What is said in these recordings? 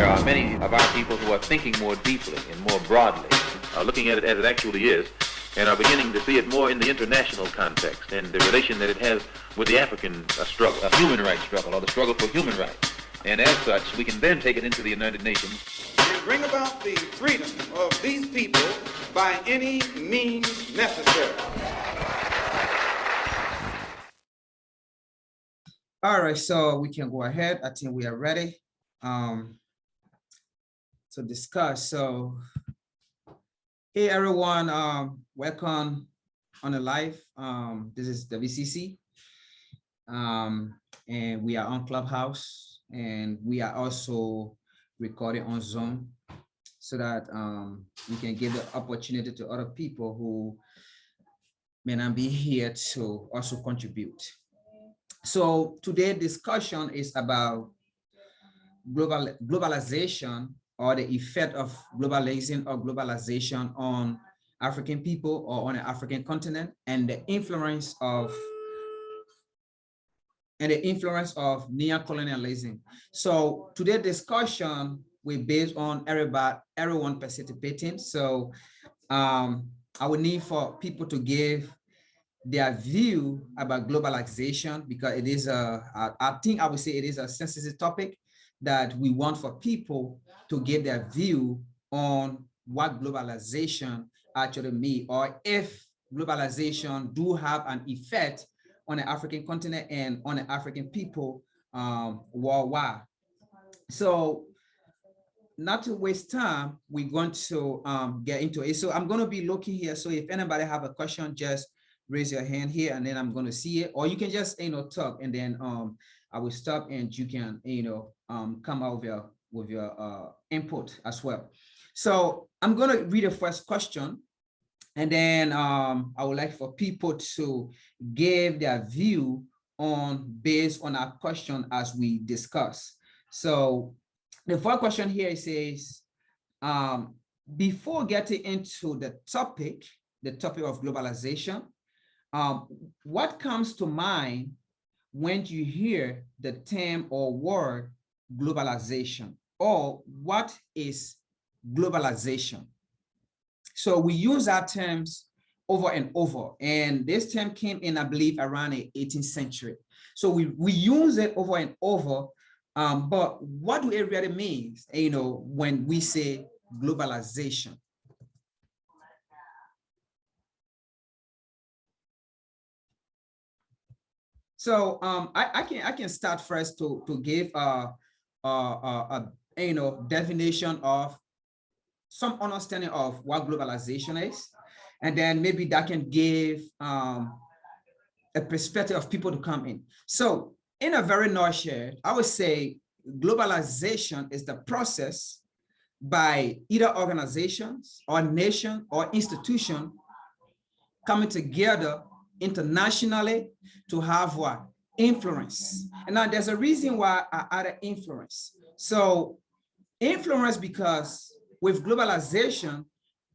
there are many of our people who are thinking more deeply and more broadly, looking at it as it actually is, and are beginning to see it more in the international context and the relation that it has with the African struggle, a human rights struggle, or the struggle for human rights. And as such, we can then take it into the United Nations. And bring about the freedom of these people by any means necessary. All right, so we can go ahead. I think we are ready to discuss. So, hey everyone, welcome on the live. This is WCC, and we are on Clubhouse, and we are also recording on Zoom, so that we can give the opportunity to other people who may not be here to also contribute. So today's discussion is about globalization, or the effect of globalizing or globalization on African people or on the African continent, and the influence of neocolonialism. So today's discussion will based on everyone participating. So I would need for people to give their view about globalization, because it is I think I would say it is a sensitive topic that we want for people to give their view on what globalization actually means, or if globalization do have an effect on the African continent and on the African people worldwide. So not to waste time, we're going to get into it. So I'm going to be looking here. So if anybody have a question, just raise your hand here, and then I'm going to see it, or you can just talk, and then I will stop, and you can come out with your input as well. So I'm going to read the first question, and then I would like for people to give their view based on our question as we discuss. So the first question here, it says, before getting into the topic of globalization, what comes to mind when you hear the term or word globalization, or what is globalization? So we use our terms over and over, and this term came in, I believe, around the 18th century. So we use it over and over, but what do it really mean, when we say globalization? So I can start first to give a definition of some understanding of what globalization is, and then maybe that can give a perspective of people to come in. So in a very nutshell, I would say globalization is the process by either organizations or nation or institution coming together internationally to have what? Influence. And now there's a reason why I added influence. So influence, because with globalization,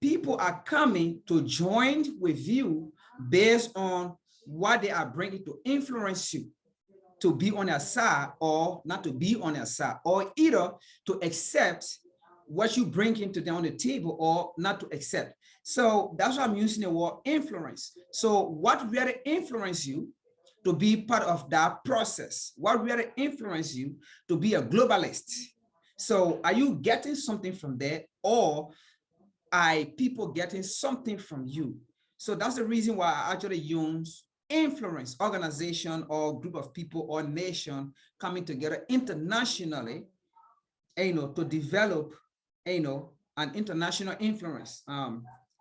people are coming to join with you based on what they are bringing to influence you, to be on their side or not to be on their side, or either to accept what you bring into them on the table or not to accept. So that's why I'm using the word influence. So what really influence you to be part of that process? What really influence you to be a globalist? So are you getting something from there, or are people getting something from you? So that's the reason why I actually use influence, organization or group of people or nation coming together internationally, to develop, an international influence,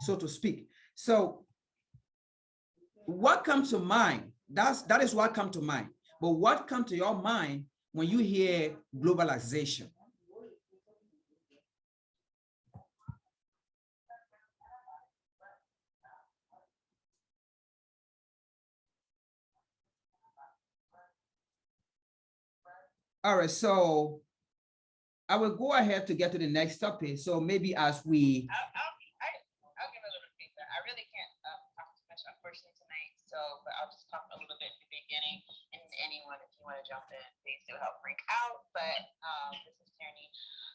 so to speak. So what comes to mind? That is what comes to mind. But what comes to your mind when you hear globalization? All right, so I will go ahead to get to the next topic. So maybe as we... I'll give a little feedback. I really can't talk too much, unfortunately, tonight. So, but I'll just talk a little bit at the beginning. And anyone, if you want to jump in, please do help freak out. But this is Tierney.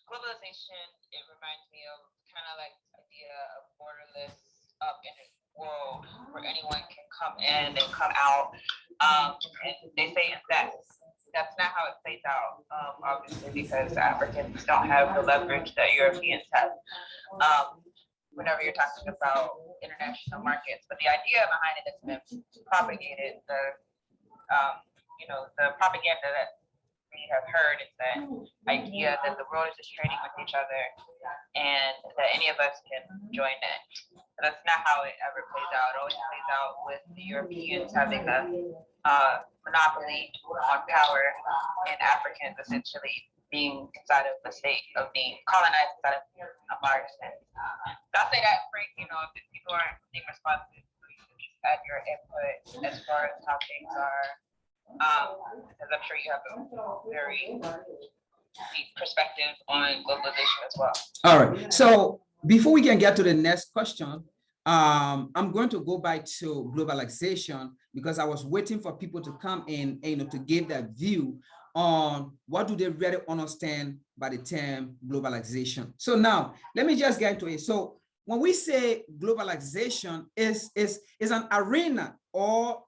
Globalization, it reminds me of kind of like this idea of borderless up in a world where anyone can come in and come out. And they say that's not how it plays out, obviously, because Africans don't have the leverage that Europeans have. Whenever you're talking about international markets, but the idea behind it that's been propagated, the propaganda that we have heard is that idea that the world is just trading with each other and that any of us can join in. But that's not how it ever plays out. It always plays out with the Europeans having a monopoly on power and Africans essentially being inside of the state of being colonized inside of a large sense. I'll say that, Frank, if people aren't being responsive, please just add your input as far as how things are, because I'm sure you have a very deep perspective on globalization as well. All right, so before we can get to the next question, I'm going to go back to globalization because I was waiting for people to come in and to give their view on what do they really understand by the term globalization. So now let me just get into it. So when we say globalization is an arena or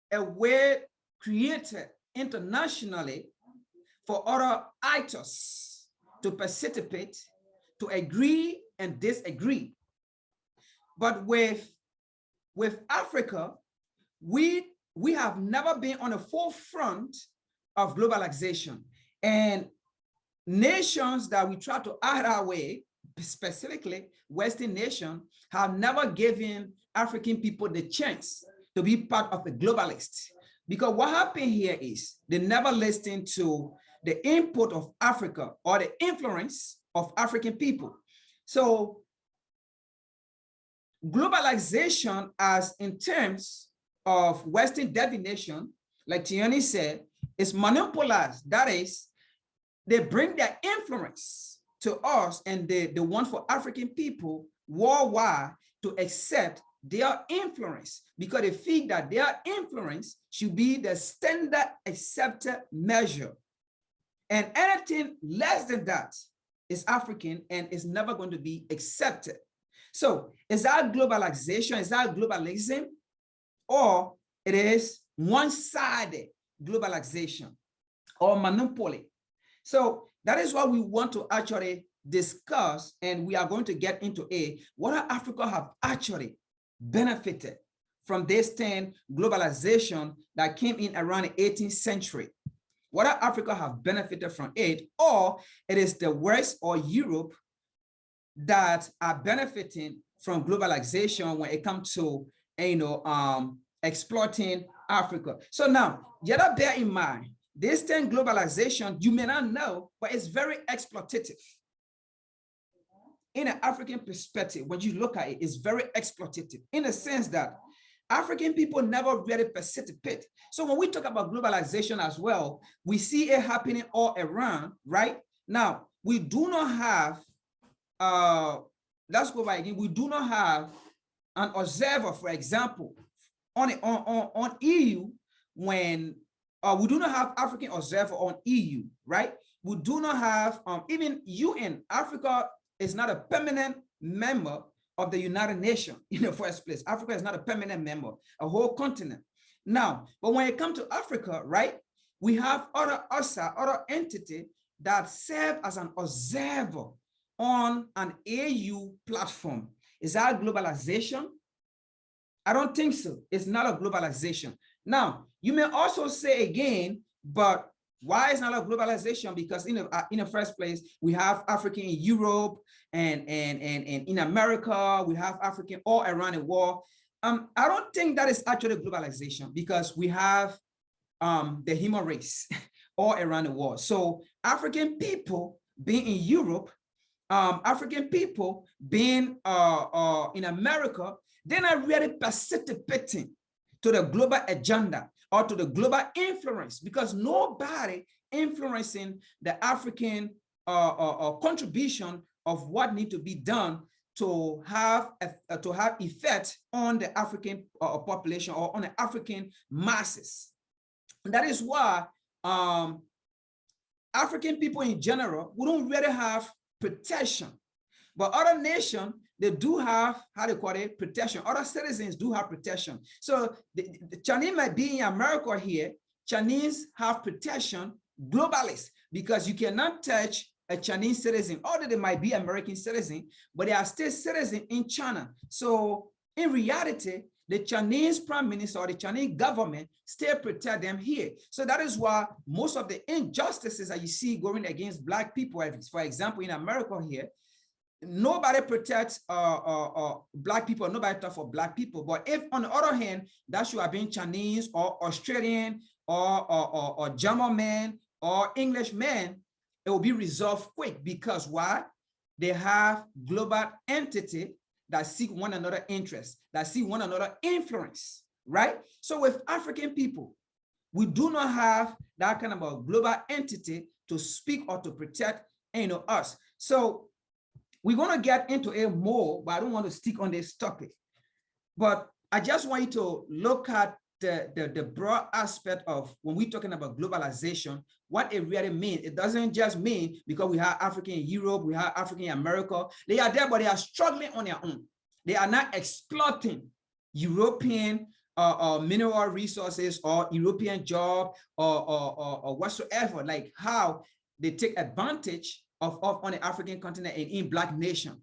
a way created internationally for other actors to participate, to agree and disagree. But with Africa, we have never been on the forefront of globalization, and nations that we try to add our way, specifically Western nations, have never given African people the chance to be part of the globalists. Because what happened here is they never listened to the input of Africa or the influence of African people. So globalization, as in terms of Western definition, like Tierney said, is monopolized. That is, they bring their influence to us, and they want for African people worldwide to accept their influence because they feel that their influence should be the standard accepted measure. And anything less than that is African and is never going to be accepted. So is that globalization? Is that globalism? Or it is one-sided globalization or monopoly? So that is what we want to actually discuss, and we are going to get into what Africa have actually benefited from this globalization that came in around the 18th century. What Africa have benefited from it, or it is the West or Europe that are benefiting from globalization when it comes to exploiting Africa. So now, you gotta bear in mind, this globalization, you may not know, but it's very exploitative. In an African perspective, when you look at it, it's very exploitative in the sense that African people never really participate. So when we talk about globalization as well, we see it happening all around, right? Now, we do not have, let's go back again, we do not have an observer, for example, on EU when we do not have African observer on EU, right? We do not have even UN. Africa is not a permanent member of the United Nations in the first place. Africa is not a permanent member, a whole continent. Now, but when it comes to Africa, right, we have other entity that serve as an observer on an AU platform. Is that globalization? I don't think so. It's not a globalization. Now, you may also say again, but why is not a globalization? Because in the first place, we have African in Europe and in America, we have African all around the world. I don't think that is actually globalization because we have the human race all around the world. So African people being in Europe, African people being in America, they're not really participating to the global agenda or to the global influence because nobody influencing the African contribution of what needs to be done to have effect on the African population or on the African masses. And that is why African people in general, we don't really have protection. But other nations, they do have, how do you call it, protection. Other citizens do have protection. So the Chinese might be in America here. Chinese have protection, globalists, because you cannot touch a Chinese citizen, although they might be American citizen, but they are still citizens in China. So in reality, the Chinese prime minister or the Chinese government still protect them here. So that is why most of the injustices that you see going against Black people, for example, in America here, nobody protects Black people, nobody talks for Black people. But if on the other hand, that should have been Chinese or Australian or German man or English man, it will be resolved quick. Because why? They have global entity that seek one another interest, that see one another influence, right? So with African people, we do not have that kind of a global entity to speak or to protect, us. So we're going to get into it more, but I don't want to stick on this topic. But I just want you to look at the broad aspect of when we're talking about globalization, what it really means. It doesn't just mean because we have African in Europe, we have African in America. They are there, but they are struggling on their own. They are not exploiting European mineral resources or European job or whatsoever, like how they take advantage of on the African continent and in Black nation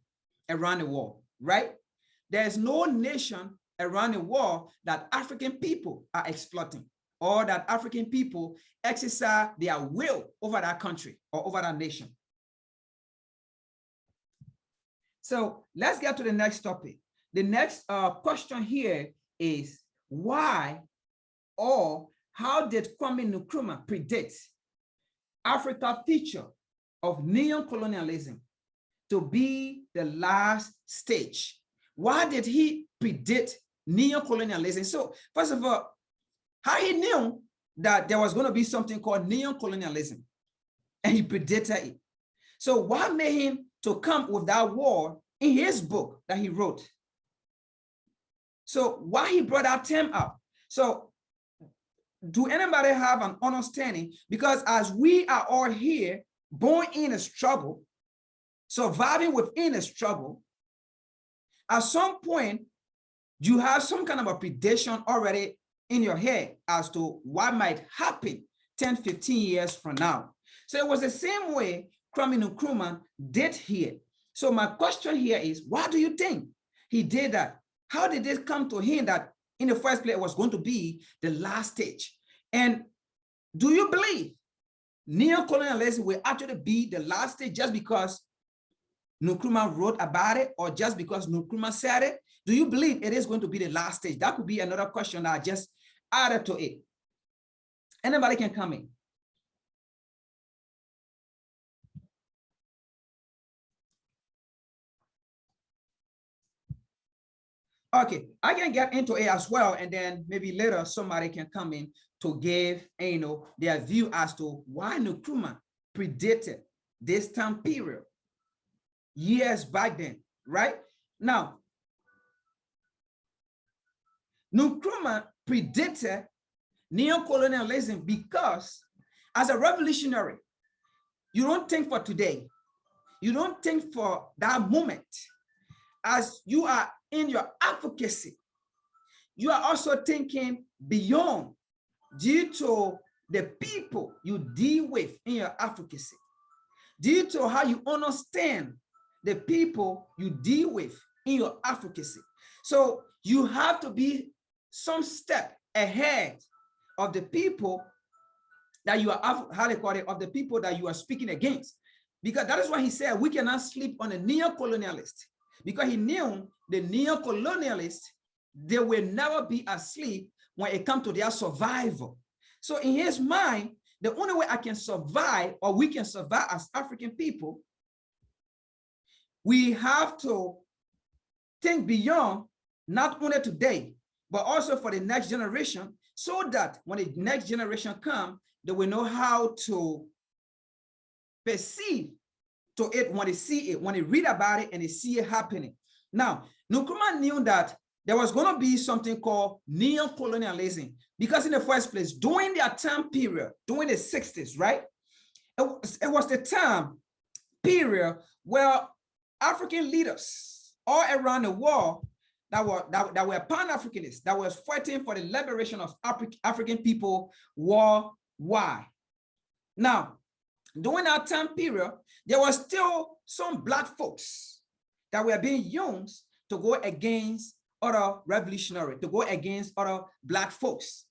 around the world, right? There's no nation around the world that African people are exploiting or that African people exercise their will over that country or over that nation. So let's get to the next topic. The next question here is why or how did Kwame Nkrumah predict Africa's future of neocolonialism to be the last stage? Why did he predict neocolonialism? So first of all, how he knew that there was going to be something called neocolonialism and he predicted it. So what made him to come with that word in his book that he wrote? So why he brought that term up? So do anybody have an understanding? Because as we are all here, born in a struggle, surviving within a struggle, at some point, you have some kind of a prediction already in your head as to what might happen 10, 15 years from now. So it was the same way Kwame Nkrumah did here. So my question here is, why do you think he did that? How did it come to him that in the first place it was going to be the last stage? And do you believe neocolonialism will actually be the last stage just because Nkrumah wrote about it or just because Nkrumah said it? Do you believe it is going to be the last stage? That could be another question that I just added to it. Anybody can come in. Okay, I can get into it as well, and then maybe later somebody can come in to give their view as to why Nkrumah predicted this time period years back then, right? Now, Nkrumah predicted neocolonialism because as a revolutionary, you don't think for today, you don't think for that moment. As you are in your advocacy, you are also thinking beyond due to the people you deal with in your advocacy, due to how you understand the people you deal with in your advocacy. So you have to be some step ahead of the people that you are, how they call it, of the people that you are speaking against. Because that is why he said we cannot sleep on a neo-colonialist. Because he knew the neo-colonialists, they will never be asleep when it comes to their survival. So in his mind, the only way I can survive or we can survive as African people, we have to think beyond not only today, but also for the next generation, so that when the next generation comes, they will know how to perceive to it when they see it, when they read about it and they see it happening. Now, Nkrumah knew that there was going to be something called neocolonialism, because in the first place, during their time period, during the 60s, right? It was the time period where African leaders all around the world that were Pan-Africanists, that was fighting for the liberation of African people worldwide. Now, during that time period, there was still some Black folks that were being used to go against other revolutionary, to go against other Black folks,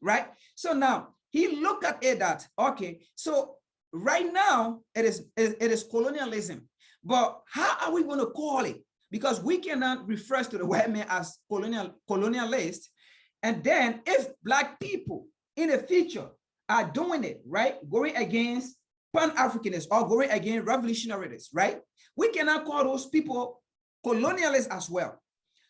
right? So now he looked at it that, okay, so right now it is colonialism, but how are we going to call it? Because we cannot refer to the white man as colonialist. And then if Black people in the future are doing it, right, going against Pan-Africanists or going against revolutionaries, right, we cannot call those people colonialists as well.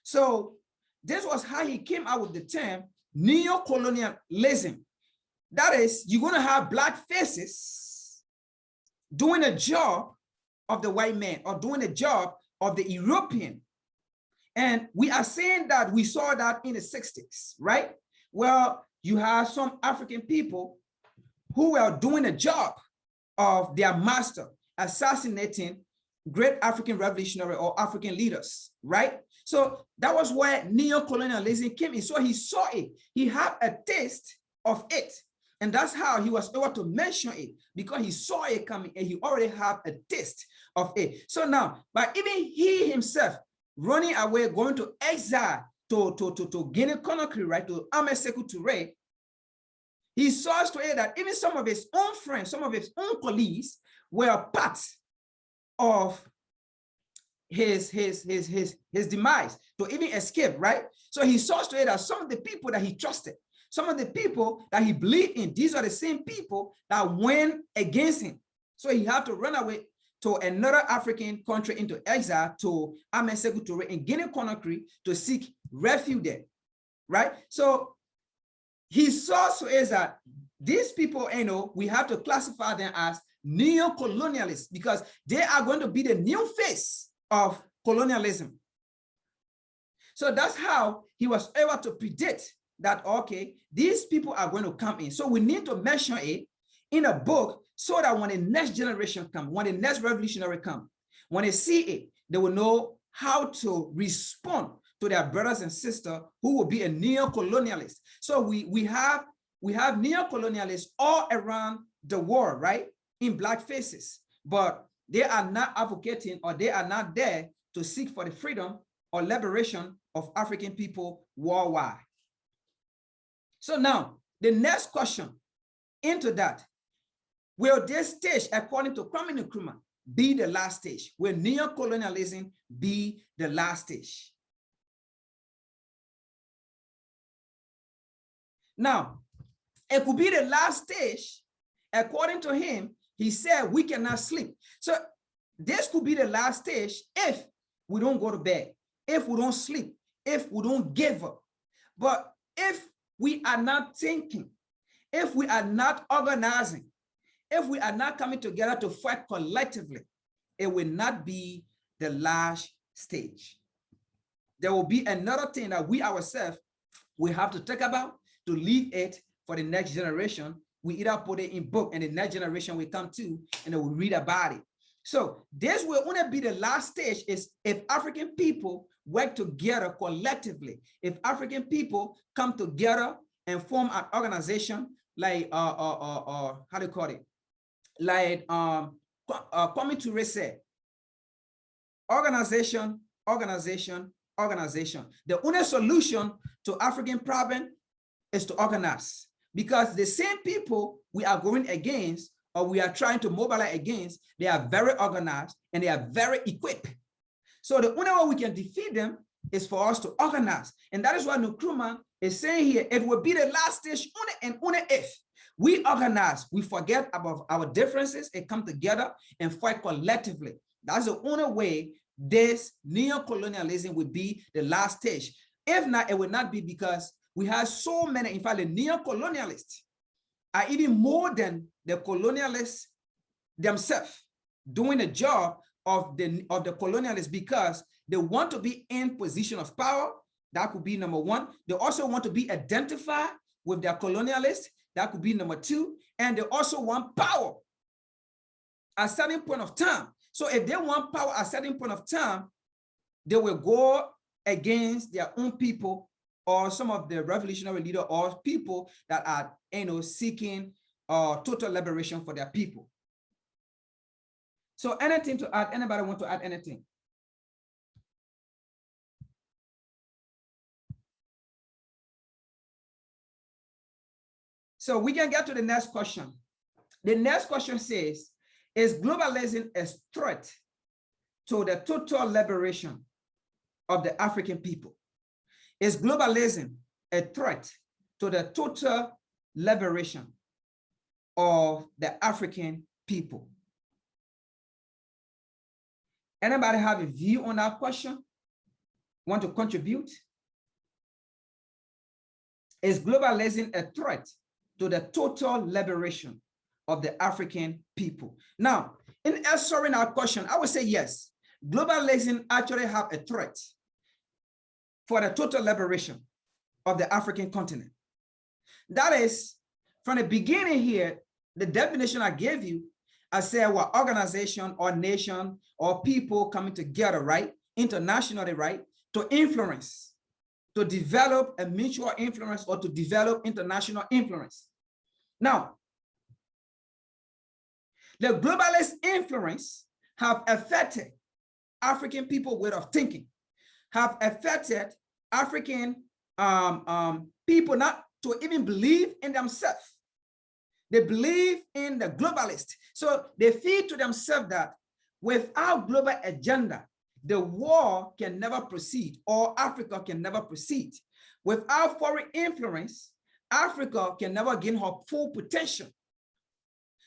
So this was how he came out with the term neocolonialism. That is, you're going to have Black faces doing a job of the white man or doing a job of the European. And we are saying that we saw that in the 60s, right? Well, you have some African people who were doing a job of their master, assassinating great African revolutionary or African leaders, right? So that was where neocolonialism came in. So he saw it, he had a taste of it. And that's how he was able to mention it, because he saw it coming and he already had a taste of it. So now, but even he himself running away, going to exile to Guinea-Conakry, right, to Sékou Touré, he saw to it that even some of his own friends, some of his own colleagues were part of his demise, to even escape, right? So he saw to it that some of the people that he trusted, some of the people that he believed in, these are the same people that went against him. So he had to run away to another African country into exile, to Sékou Touré in Guinea-Conakry, to seek refuge there, right? So he saw so is that these people, you know, we have to classify them as neo-colonialists, because they are going to be the new face of colonialism. So that's how he was able to predict that, okay, these people are going to come in. So we need to mention it in a book so that when the next generation comes, when the next revolutionary comes, when they see it, they will know how to respond to their brothers and sisters who will be a neo-colonialist. So we have neo-colonialists all around the world, right, in Black faces, but they are not advocating, or they are not there to seek for the freedom or liberation of African people worldwide. So now the next question into that, will this stage, according to Kwame Nkrumah, be the last stage? Will neo-colonialism be the last stage? Now, it could be the last stage. According to him, he said we cannot sleep. So this could be the last stage if we don't go to bed, if we don't sleep, if we don't give up. But if we are not thinking, if we are not organizing, if we are not coming together to fight collectively, it will not be the last stage. There will be another thing that we ourselves will have to talk about, to leave it for the next generation. We either put it in book and the next generation will come to, and they will read about it. So this will only be the last stage is if African people work together collectively. If African people come together and form an organization like, how do you call it? Like Kwame Touré said, organization, organization, organization. The only solution to African problem is to organize, because the same people we are going against, or we are trying to mobilize against, they are very organized and they are very equipped. So the only way we can defeat them is for us to organize. And that is what Nkrumah is saying here. It will be the last stage only and only if we organize, we forget about our differences and come together and fight collectively. That's the only way this neo-colonialism would be the last stage. If not, it will not be, because we have so many. In fact, the neo-colonialists are even more than the colonialists themselves, doing a job of the colonialists, because they want to be in position of power, That could be number one. They also want to be identified with their colonialists. That could be number two. And they also want power at a certain point of time. So if they want power at a certain point of time, they will go against their own people or some of the revolutionary leaders or people that are, seeking total liberation for their people. So anything to add? Anybody want to add anything? So we can get to the next question. The next question says, is globalizing a threat to the total liberation of the African people? Is globalizing a threat to the total liberation of the African people? Anybody have a view on that question? Want to contribute? Is globalizing a threat to the total liberation of the African people? Now, in answering our question, I would say yes. Globalizing actually have a threat for the total liberation of the African continent. That is, from the beginning here, the definition I gave you, I said, well, organization or nation or people coming together, right, internationally, right, to influence, to develop a mutual influence or to develop international influence. Now, the globalist influence have affected African people way of thinking, have affected African people not to even believe in themselves. They believe in the globalist. So they feel to themselves that without global agenda, the war can never proceed or Africa can never proceed. Without foreign influence, Africa can never gain her full potential.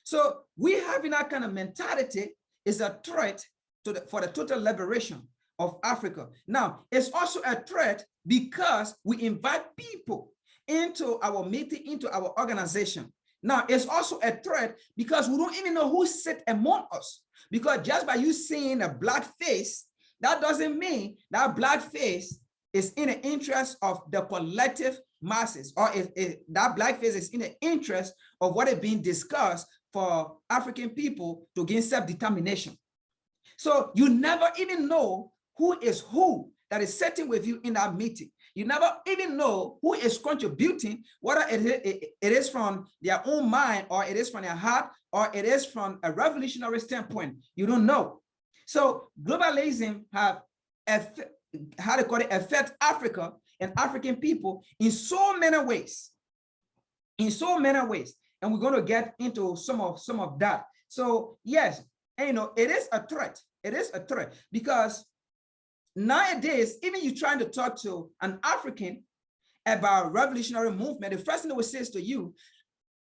So we having that kind of mentality is a threat to for the total liberation of Africa. Now, it's also a threat because we invite people into our meeting, into our organization. Now, it's also a threat because we don't even know who sit among us. Because just by you seeing a black face, that doesn't mean that black face is in the interest of the collective masses, or that black face is in the interest of what is being discussed for African people to gain self-determination. So you never even know who that is sitting with you in that meeting. You never even know who is contributing, whether it is from their own mind, or it is from their heart, or it is from a revolutionary standpoint. You don't know. So globalism affect Africa and African people in so many ways. In so many ways. And we're going to get into some of that. So yes, and, it is a threat. It is a threat because nowadays, even you trying to talk to an African about revolutionary movement, the first thing they will say is to you,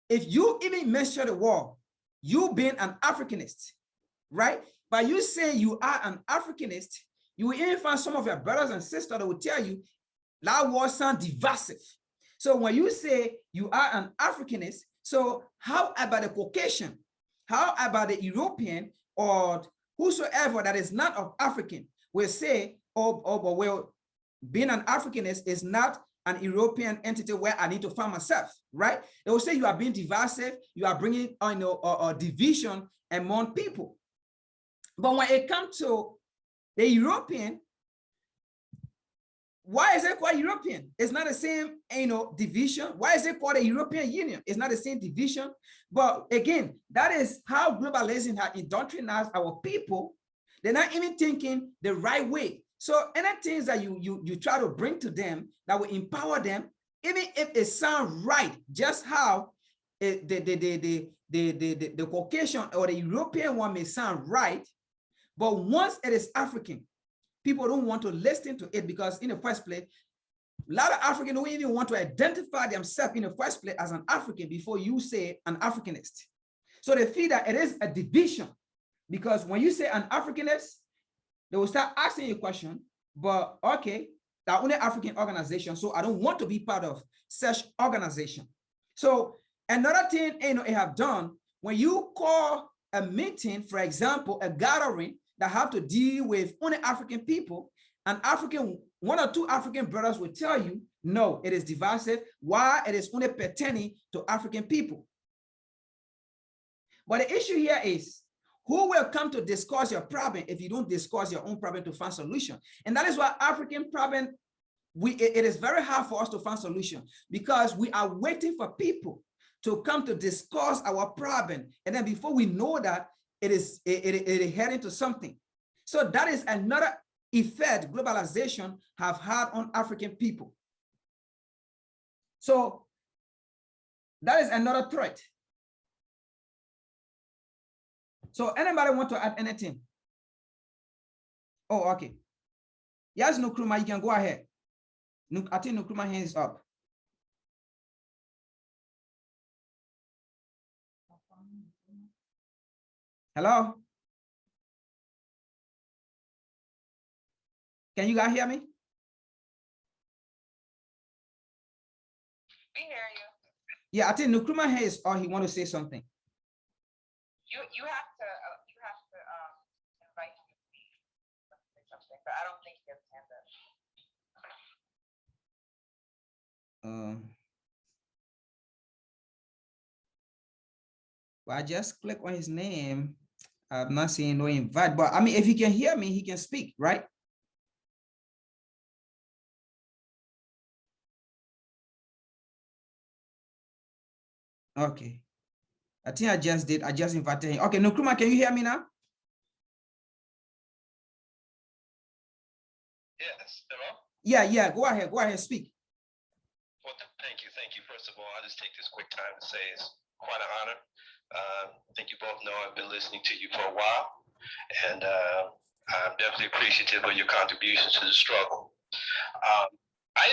if you even mention the war, you being an Africanist, right? By you saying you are an Africanist, you will even find some of your brothers and sisters that will tell you that war sounds divisive. So when you say you are an Africanist, so how about the Caucasian? How about the European or whosoever that is not of African will say, well, being an Africanist is not an European entity where I need to find myself, right? They will say you are being divisive, you are bringing a division among people. But when it comes to the European, why is it called European? It's not the same, division. Why is it called a European Union? It's not the same division. But again, that is how globalizing has indoctrinated our people. They're not even thinking the right way. So any things that you try to bring to them that will empower them, even if it sounds right, just how the Caucasian or the European one may sound right, but once it is African, people don't want to listen to it because in the first place, a lot of Africans don't even want to identify themselves in the first place as an African before you say an Africanist. So they feel that it is a division because when you say an Africanist, they will start asking you a question, but okay, they're only African organization, so I don't want to be part of such organization. So another thing, it have done, when you call a meeting, for example, a gathering that have to deal with only African people, one or two African brothers will tell you, no, it is divisive. Why? It is only pertaining to African people. But the issue here is, who will come to discuss your problem if you don't discuss your own problem to find solution? And that is why African problem, it is very hard for us to find solution, because we are waiting for people to come to discuss our problem. And then before we know that, it is heading to something. So that is another effect globalization have had on African people. So that is another threat. So anybody want to add anything? Oh, okay. Yes, Nkrumah, you can go ahead. I think Nkrumah hands up. Hello? Can you guys hear me? We hear you. Yeah, I think Nkrumah has, or he want to say something. You have to invite him to speak or something, but I don't think he has hands up. Well, I just click on his name. I'm not seeing no invite, but I mean, if he can hear me, he can speak, right? Okay. I think I just did. I just invited him. Okay, Nkrumah, can you hear me now? Yes, hello? Yeah, go ahead, speak. Well, thank you. First of all, I'll just take this quick time to say it's quite an honor. I think you both know I've been listening to you for a while, and I'm definitely appreciative of your contributions to the struggle. I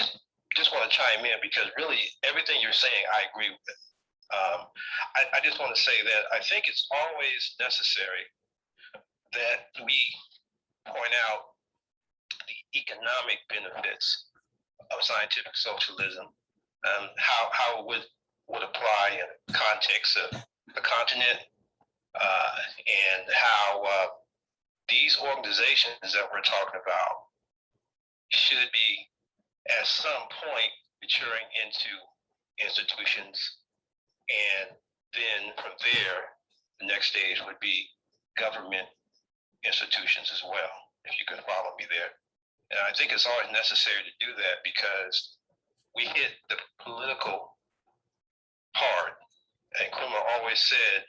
just want to chime in because really everything you're saying, I agree with. I just want to say that I think it's always necessary that we point out the economic benefits of scientific socialism, how it would apply in the context of the continent, and how these organizations that we're talking about should be at some point maturing into institutions, and then from there, the next stage would be government institutions as well, if you can follow me there. And I think it's always necessary to do that because we hit the political part. And Nkrumah always said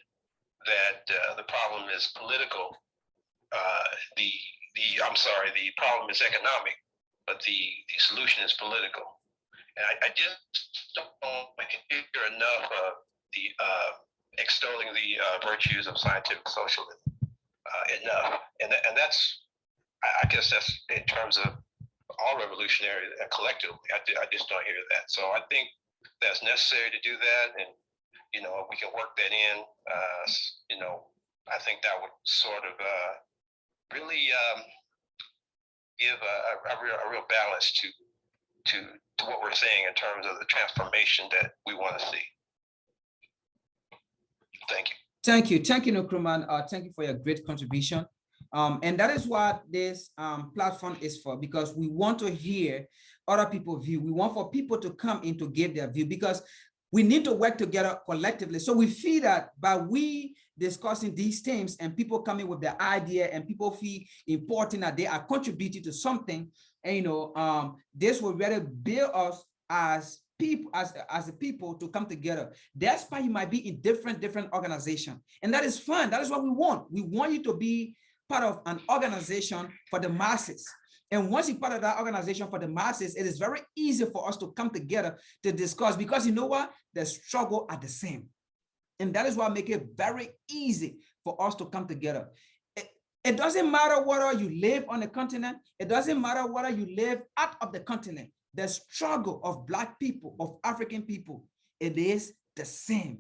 that the problem is political. The problem is economic, but the solution is political. And I just don't hear enough of the extolling the virtues of scientific socialism enough. And that's, I guess that's in terms of all revolutionary collectively. I just don't hear that. So I think that's necessary to do that. And, you know, we can work that in, you know, I think that would sort of really give a real balance to what we're saying in terms of the transformation that we want to see. Thank you. Thank you, Nkrumah. Thank you for your great contribution. And that is what this platform is for, because we want to hear other people's view. We want for people to come in to give their view, because we need to work together collectively. So we feel that by we discussing these themes and people coming with their idea and people feel important that they are contributing to something, and you know, this will really build us as people, as a people to come together. That's why you might be in different organizations, and that is fun. That is what we want. We want you to be part of an organization for the masses. And once you're part of that organization for the masses, it is very easy for us to come together to discuss, because you know what? The struggle are the same. And that is what makes it very easy for us to come together. It doesn't matter whether you live on the continent. It doesn't matter whether you live out of the continent. The struggle of Black people, of African people, it is the same.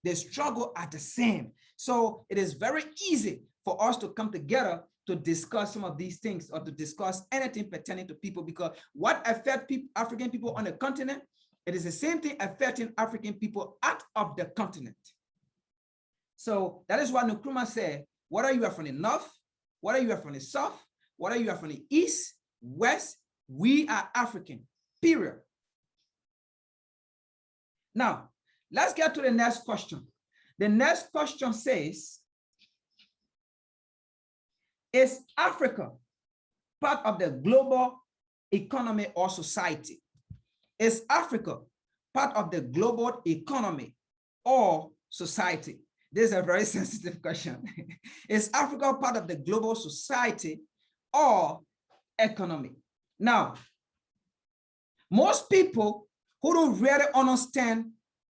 The struggle are the same. So it is very easy for us to come together to discuss some of these things, or to discuss anything pertaining to people, because what affects African people on the continent, it is the same thing affecting African people out of the continent. So that is what Nkrumah said, whether you are from the north, whether you are from the south, whether you are from the east, West, we are African, period. Now, let's get to the next question. The next question says, is Africa part of the global economy or society? Is Africa part of the global economy or society? This is a very sensitive question. Is Africa part of the global society or economy? Now, most people who don't really understand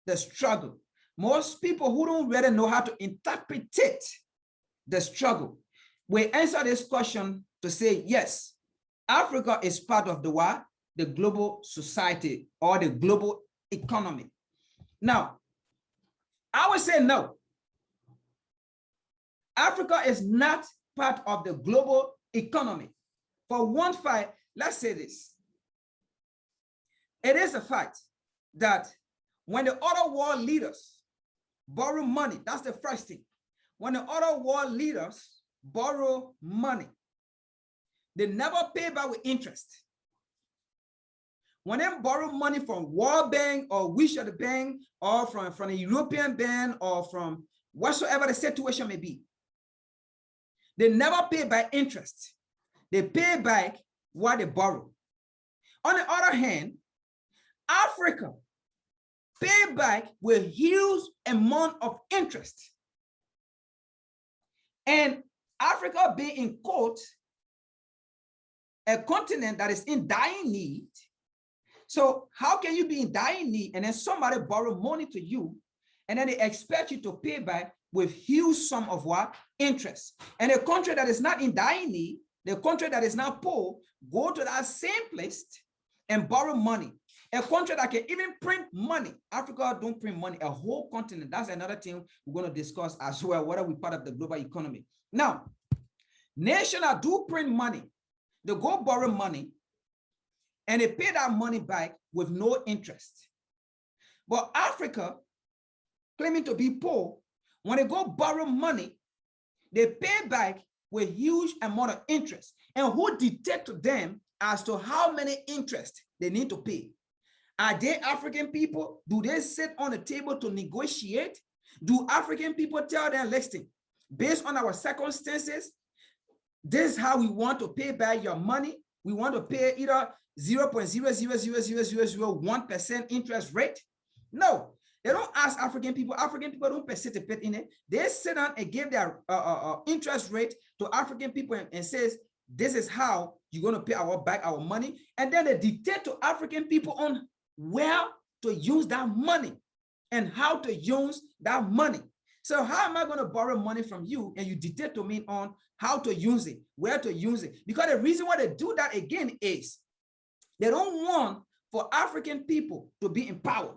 the struggle, most people who don't really know how to interpret the struggle, will answer this question to say, yes, Africa is part of the what? The global society or the global economy. Now, I would say no. Africa is not part of the global economy. For one fact, let's say this. It is a fact that when the other world leaders borrow money, that's the first thing. When the other world leaders borrow money, they never pay back with interest. When they borrow money from World Bank or Wish of the Bank or from the European Bank or from whatsoever the situation may be, they never pay by interest. They pay back what they borrow. On the other hand, Africa pay back with huge amount of interest. And Africa being in quote, a continent that is in dying need. So how can you be in dying need and then somebody borrow money to you and then they expect you to pay back with huge sum of what? Interest. And a country that is not in dying need, the country that is not poor, go to that same place and borrow money. A country that can even print money. Africa don't print money, a whole continent. That's another thing we're going to discuss as well, whether we're part of the global economy. Now, nations that do print money, they go borrow money and they pay that money back with no interest. But Africa, claiming to be poor, when they go borrow money, they pay back with huge amount of interest. And who dictate to them as to how many interest they need to pay? Are they African people? Do they sit on the table to negotiate? Do African people tell them, listen, based on our circumstances, this is how we want to pay back your money. We want to pay either 0.0000001% interest rate. No, they don't ask African people. African people don't participate in it. They sit down and give their interest rate to African people and says, this is how you're going to pay back our money. And then they dictate to African people on where to use that money and how to use that money. So how am I going to borrow money from you and you dictate to me on how to use it, where to use it? Because the reason why they do that again is they don't want for African people to be in power.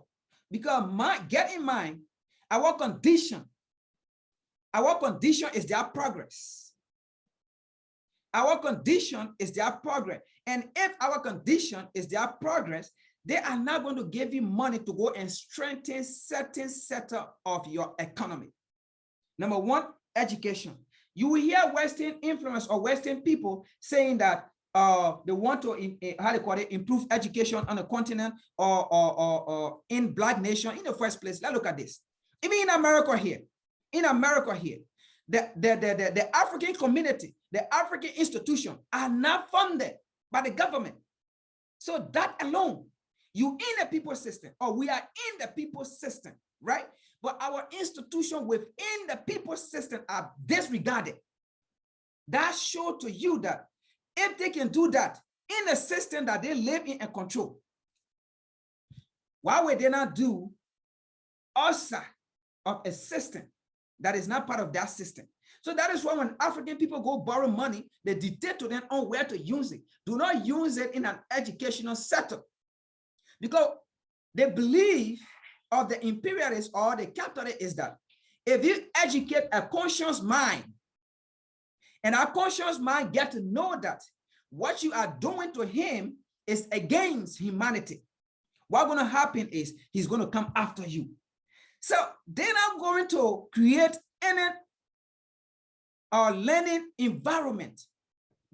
Because get in mind, our condition is their progress. Our condition is their progress. And if our condition is their progress, they are not going to give you money to go and strengthen certain sector of your economy. Number one, education. You will hear Western influence or Western people saying that they want to improve education on the continent or in Black nation in the first place. Let's look at this. Even in America here, the African community, the African institution are not funded by the government. So that alone, you in the people system, or we are in the people system, right? But our institution within the people system are disregarded. That shows to you that if they can do that in a system that they live in and control, why would they not do outside of a system that is not part of that system? So that is why when African people go borrow money, they dictate to them on where to use it. Do not use it in an educational setup. Because they believe, or the imperialists or the capitalists, is that if you educate a conscious mind, and our conscious mind get to know that what you are doing to him is against humanity, what's going to happen is he's going to come after you. So they're not going to create any learning environment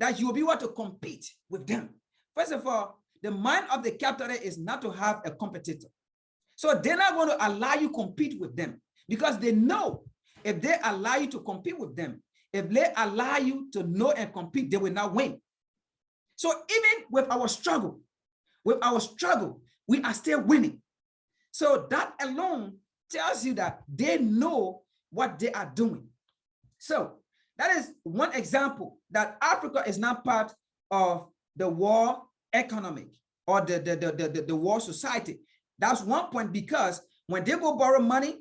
that you will be able to compete with them. First of all, the mind of the capitalist is not to have a competitor. So they're not going to allow you to compete with them because they know if they allow you to compete with them, if they allow you to know and compete, they will not win. So even with our struggle, we are still winning. So that alone tells you that they know what they are doing. So that is one example that Africa is not part of the war economic or the war society. That's one point, because when they go borrow money,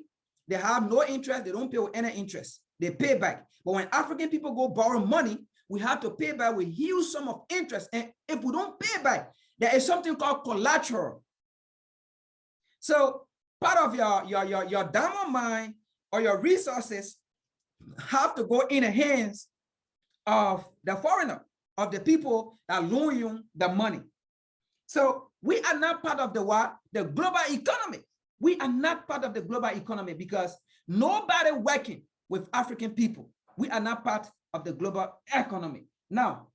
they have no interest. They don't pay with any interest. They pay back. But when African people go borrow money, we have to pay back with huge sum of interest. And if we don't pay back, there is something called collateral. So part of your diamond mine or your resources have to go in the hands of the foreigner, of the people that loan you the money. So we are not part of the what? The global economy. We are not part of the global economy because nobody working with African people. We are not part of the global economy. Now,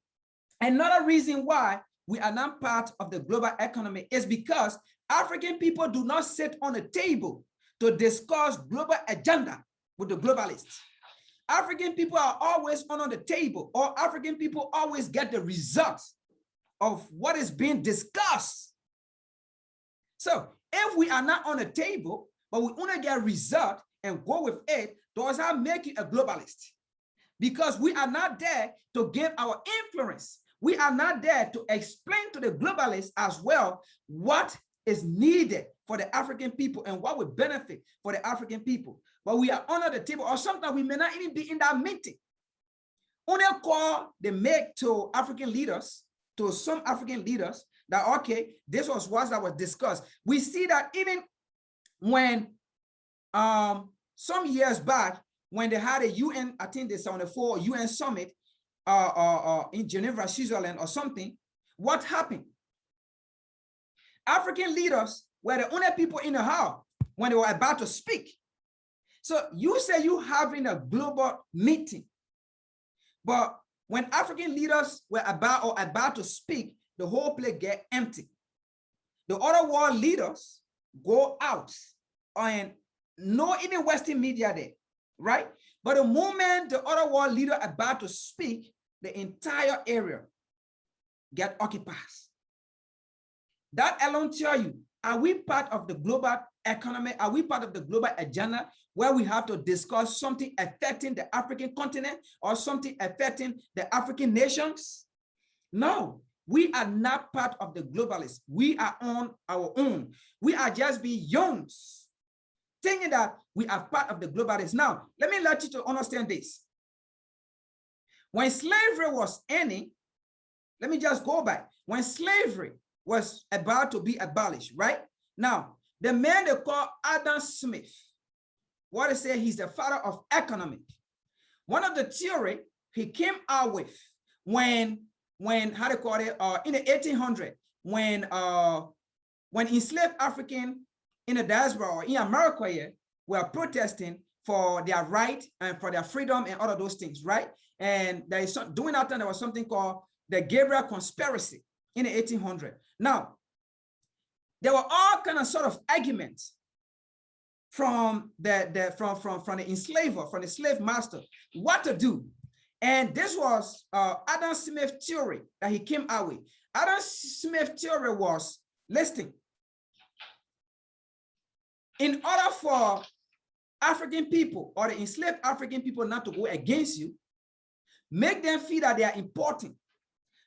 another reason why we are not part of the global economy is because African people do not sit on a table to discuss global agenda with the globalists. African people are always on the table, or African people always get the results of what is being discussed. So if we are not on the table, but we only get result and go with it, does that make you a globalist? Because we are not there to give our influence. We are not there to explain to the globalists as well what is needed for the African people and what would benefit for the African people. But we are under the table, or sometimes we may not even be in that meeting. Only call they make to African leaders, to some African leaders, that okay, this was what that was discussed. We see that even when some years back, when they had a UN, I think the 74 UN summit in Geneva, Switzerland or something, what happened? African leaders were the only people in the hall when they were about to speak. So you say you having a global meeting, but when African leaders were about to speak, the whole place get empty. The other world leaders go out, and no even Western media there, right? But the moment the other world leader about to speak, the entire area get occupied. That alone tell you, are we part of the global economy? Are we part of the global agenda where we have to discuss something affecting the African continent or something affecting the African nations? No, we are not part of the globalists. We are on our own. We are just beyond thinking that we are part of the globalists. Now, let me let you to understand this. When slavery was ending, let me just go back. When slavery was about to be abolished, right? Now, the man they call Adam Smith, what they say he's the father of economic. One of the theory he came out with when how they call it in the 1800s, when enslaved African in the diaspora or in America here were protesting for their right and for their freedom and all of those things, right? And there is during that time there was something called the Gabriel Conspiracy in the 1800s. Now, there were all kind of sort of arguments from the enslaver, from the slave master, what to do. And this was Adam Smith's theory that he came out with. Adam Smith's theory was, listen, in order for African people or the enslaved African people not to go against you, make them feel that they are important.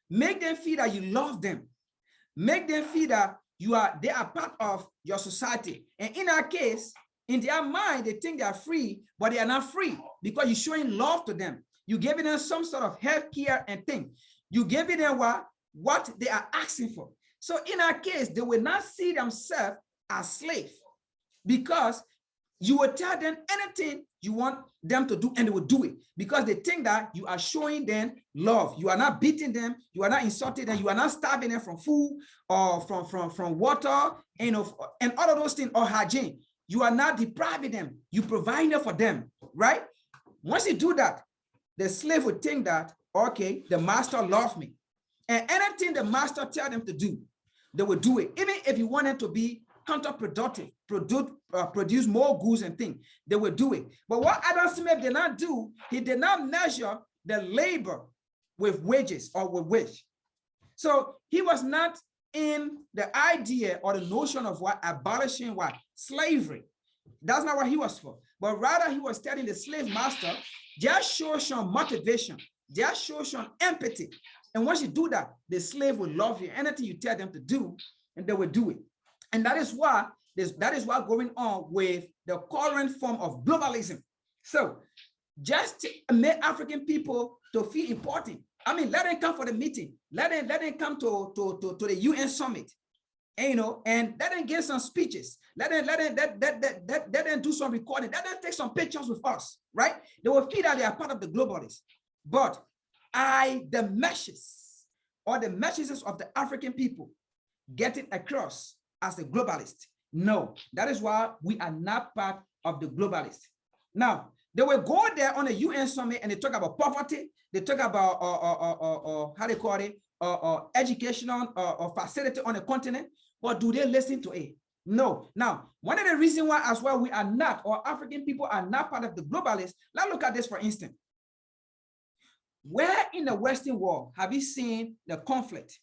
Make them feel that you love them. Make them feel that they are part of your society. And in our case, in their mind, they think they are free, but they are not free because you're showing love to them. You're giving them some sort of health care and thing. You're giving them what they are asking for. So in our case, they will not see themselves as slaves because you will tell them anything you want them to do and they will do it because they think that you are showing them love. You are not beating them. You are not insulting them. You are not starving them from food or from water and all of those things or hygiene. You are not depriving them. You provide it for them, right? Once you do that, the slave would think that, okay, the master loves me. And anything the master tell them to do, they will do it. Even if you want them to be counterproductive, produce more goods and things, they will do it. But what Adam Smith did not do, he did not measure the labor with wages or with wage. So he was not in the idea or the notion of what abolishing what slavery. That's not what he was for. But rather he was telling the slave master, just show some motivation, just show some empathy. And once you do that, the slave will love you. Anything you tell them to do, and they will do it. And that is why what's going on with the current form of globalism. So just to make African people to feel important. I mean, let them come for the meeting. Let them come to the UN summit. And, and let them give some speeches. Let them do some recording. Let them take some pictures with us, right? They will feel that they are part of the globalists. But the messages or the messages of the African people get it across as the globalist. No, that is why we are not part of the globalists. Now, they will go there on a UN summit and they talk about poverty. They talk about how they call it, educational facility on the continent. But do they listen to it? No. Now, one of the reasons why as well we are not, or African people are not part of the globalists, let's look at this for instance. Where in the Western world have you seen the conflict?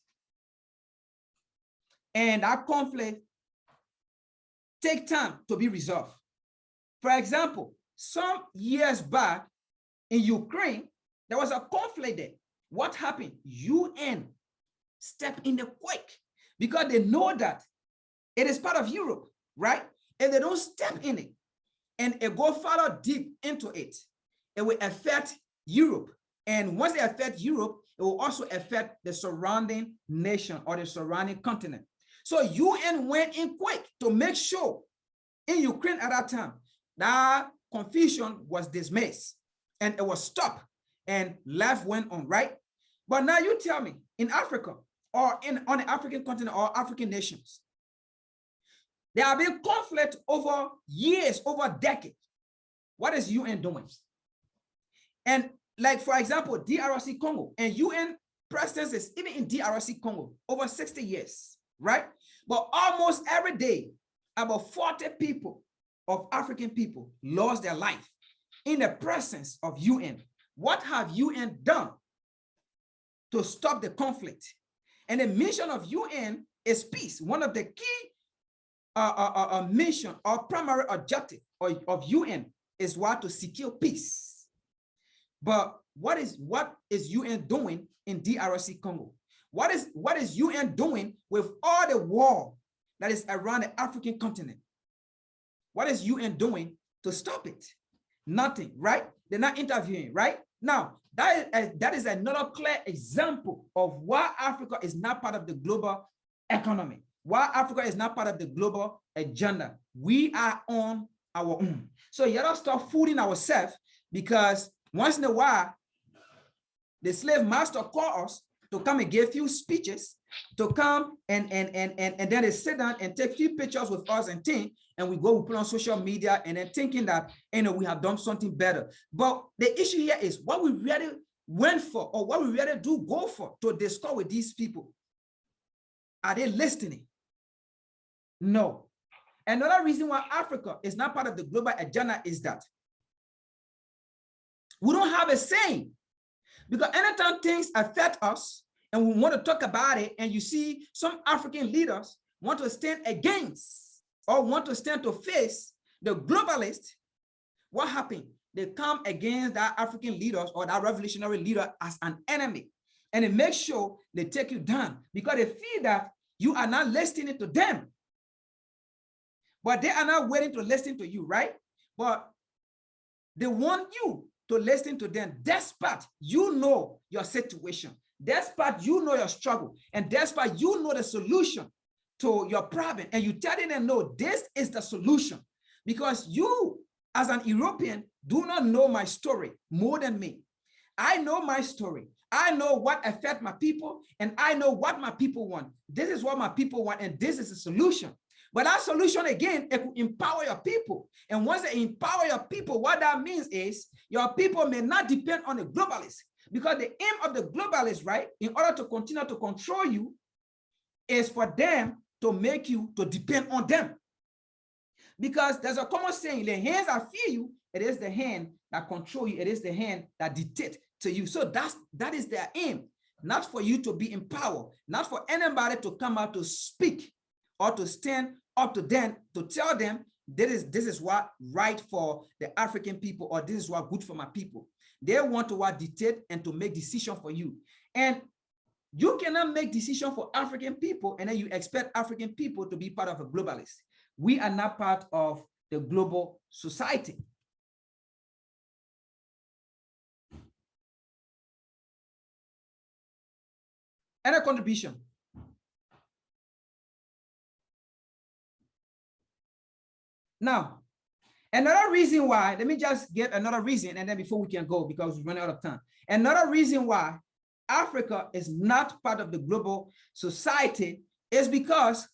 And that conflict take time to be resolved. For example, some years back in Ukraine, there was a conflict there. What happened? UN stepped in the quake because they know that it is part of Europe, right? If they don't step in it and it go further deep into it, it will affect Europe. And once it affects Europe, it will also affect the surrounding nation or the surrounding continent. So UN went in quick to make sure in Ukraine at that time, that confusion was dismissed and it was stopped and life went on, right? But now you tell me, in Africa or on the African continent or African nations, there have been conflict over years, over decades. What is UN doing? And like, for example, DRC Congo and UN presidencies, even in DRC Congo, over 60 years, right? But almost every day, about 40 people of African people lost their life in the presence of UN. What have UN done to stop the conflict? And the mission of UN is peace. One of the key mission or primary objective of UN is what? To secure peace. But what is UN doing in DRC Congo? What is UN doing with all the war that is around the African continent? What is UN doing to stop it? Nothing, right? They're not interviewing, right? Now, that is another clear example of why Africa is not part of the global economy, why Africa is not part of the global agenda. We are on our own. So you gotta start fooling ourselves, because once in a while, the slave master call us to come and give few speeches, to come and then they sit down and take few pictures with us and think, and we put on social media and then thinking that, we have done something better. But the issue here is what we really went for, or what we really do go for to discuss with these people. Are they listening? No. Another reason why Africa is not part of the global agenda is that we don't have a saying. Because anytime things affect us and we want to talk about it, and you see some African leaders want to stand against or want to stand to face the globalists, what happened? They come against that African leaders or that revolutionary leader as an enemy. And it makes sure they take you down because they feel that you are not listening to them. But they are not willing to listen to you, right? But they want you to listen to them, despite you know your situation, despite you know your struggle, and despite you know the solution to your problem, and you telling them, no, this is the solution, because you as an European do not know my story more than me. I know my story. I know what affects my people, and I know what my people want. This is what my people want, and this is the solution. But that solution, again, it will empower your people. And once they empower your people, what that means is your people may not depend on the globalists. Because the aim of the globalists, right, in order to continue to control you, is for them to make you to depend on them. Because there's a common saying, the hands that feed you, it is the hand that control you, it is the hand that dictate to you. So that is their aim, not for you to be in power, not for anybody to come out to speak or to stand up to them to tell them this is what right for the African people, or this is what good for my people. They want to what dictate and to make decision for you. And you cannot make decision for African people and then you expect African people to be part of a globalist. We are not part of the global society. Any contribution? Now, another reason why, let me just get another reason, and then before we can go, because we're running out of time. Another reason why Africa is not part of the global society is because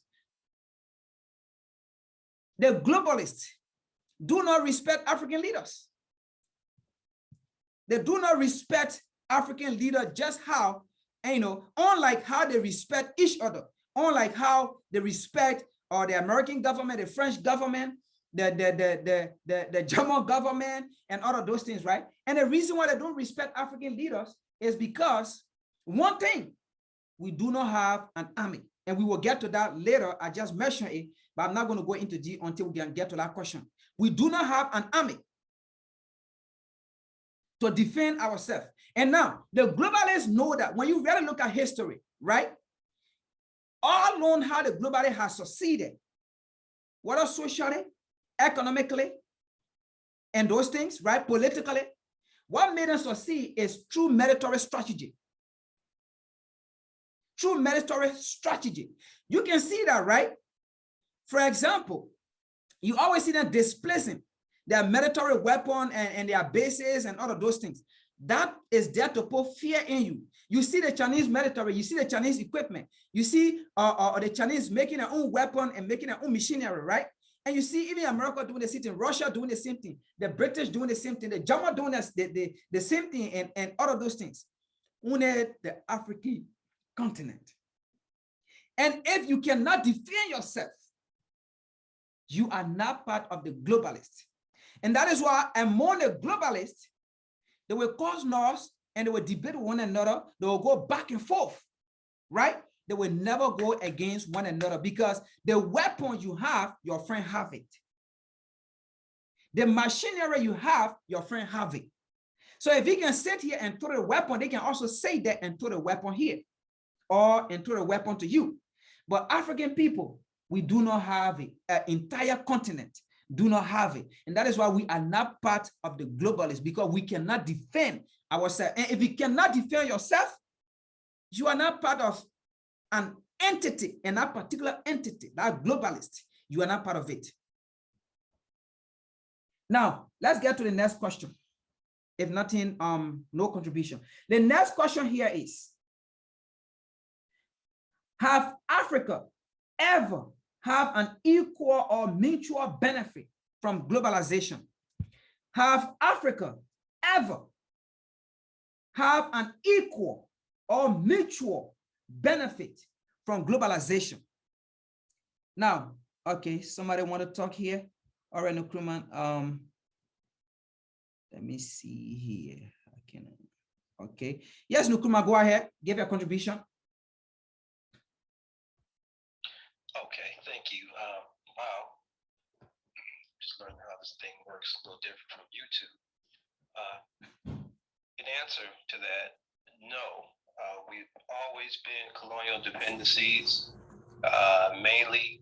the globalists do not respect African leaders. They do not respect African leaders just how, unlike how they respect each other, unlike how they respect the American government, the French government, the German government, and all of those things, right? And the reason why they don't respect African leaders is because one thing, we do not have an army. And we will get to that later. I just mentioned it, but I'm not going to go into deep until we can get to that question. We do not have an army to defend ourselves. And now the globalists know that when you really look at history, right? All along how the globalists have succeeded, whether socially, economically, and those things, right? Politically, what made them succeed is through military strategy. Through military strategy. You can see that, right? For example, you always see them displacing their military weapon and their bases and all of those things. That is there to put fear in you. You see the Chinese military, you see the Chinese equipment, you see the Chinese making their own weapon and making their own machinery, right? And you see even America doing the same thing, Russia doing the same thing, the British doing the same thing, the German doing the same thing, and all of those things. On the African continent. And if you cannot defend yourself, you are not part of the globalists. And that is why among the globalists, they will cause noise and they will debate one another. They will go back and forth, right? They will never go against one another because the weapon you have, your friend have it. The machinery you have, your friend have it. So if he can sit here and throw a weapon, they can also say that and throw the weapon here or and throw a weapon to you. But African people, we do not have it. An entire continent do not have it. And that is why we are not part of the globalists, because we cannot defend ourselves. And if you cannot defend yourself, you are not part of an entity, and that particular entity, that globalist, you are not part of it. Now, let's get to the next question. If nothing, no contribution. The next question here is, have Africa ever have an equal or mutual benefit from globalization? Have Africa ever have an equal or mutual benefit from globalization? Now, okay, somebody want to talk here? All right, Nkrumah, let me see here. I can, okay. Yes, Nkrumah, go ahead, give your contribution. Okay, thank you. Wow, just learning how this thing works a little different from YouTube. In answer to that, no. We've always been colonial dependencies, mainly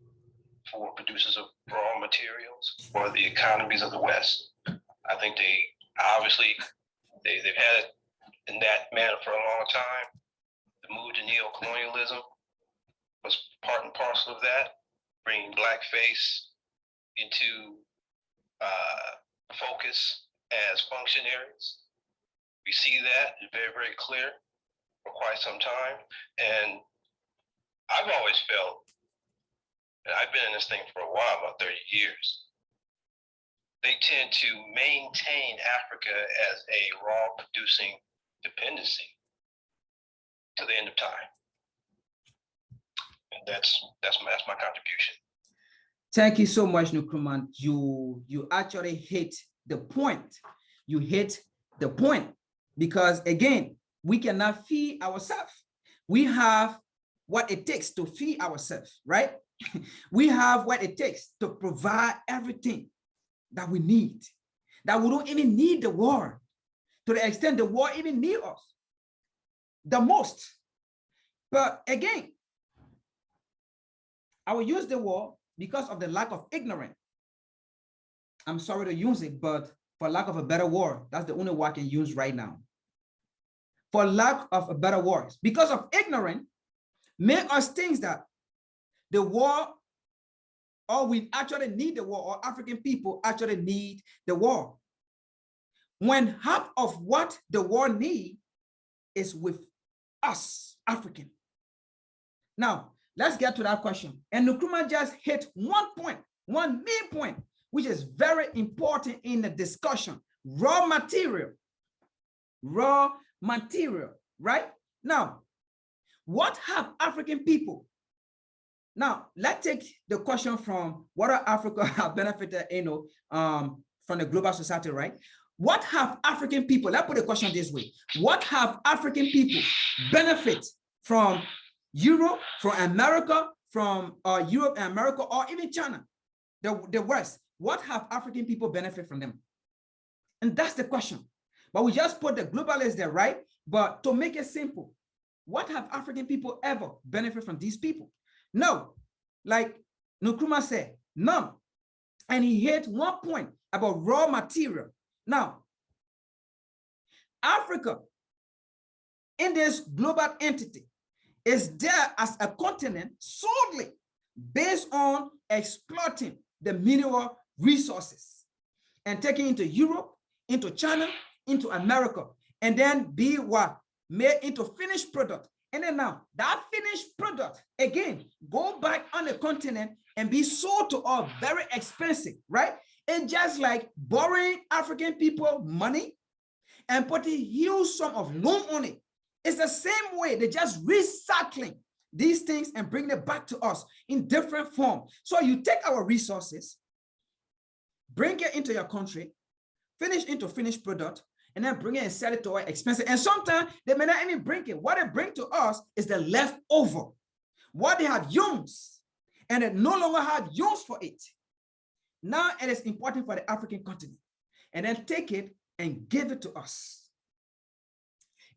for producers of raw materials for the economies of the West. I think they've had it in that manner for a long time. The move to neocolonialism was part and parcel of that, bringing blackface into focus as functionaries. We see that very, very clear for quite some time. And I've always felt, and I've been in this thing for a while, about 30 years, they tend to maintain Africa as a raw producing dependency to the end of time. And that's my contribution. Thank you so much, Nkrumah. You actually hit the point. You hit the point because again, we cannot feed ourselves. We have what it takes to feed ourselves, right? We have what it takes to provide everything that we need, that we don't even need the war, to the extent the war even needs us the most. But again, I will use the war because of the lack of ignorance. I'm sorry to use it, but for lack of a better word, that's the only word I can use right now. For lack of a better word, because of ignorance, make us think that the war, or we actually need the war, or African people actually need the war. When half of what the war needs is with us, African. Now, let's get to that question. And Nkrumah just hit one point, one main point, which is very important in the discussion: raw material. Raw material, right? Now, what have African people? Now, let's take the question from what Africa have benefited, from the global society, right? What have African people, let's put the question this way: what have African people benefit from Europe, from America, from Europe and America, or even China, the West? What have African people benefit from them? And that's the question. But we just put the globalists there, right? But to make it simple, what have African people ever benefit from these people? No, like Nkrumah said, none. And he hit one point about raw material. Now, Africa in this global entity is there as a continent solely based on exploiting the mineral resources and taking into Europe, into China, into America, and then be what? Made into finished product. And then now that finished product, again, go back on the continent and be sold to all very expensive, right? It's just like borrowing African people money and putting huge sum of loan on it. It's the same way. They're just recycling these things and bring it back to us in different form. So you take our resources, bring it into your country, finish into finished product, and then bring it and sell it to our expensive. And sometimes they may not even bring it. What they bring to us is the leftover, what they have used, and they no longer have use for it. Now it is important for the African continent, and then take it and give it to us.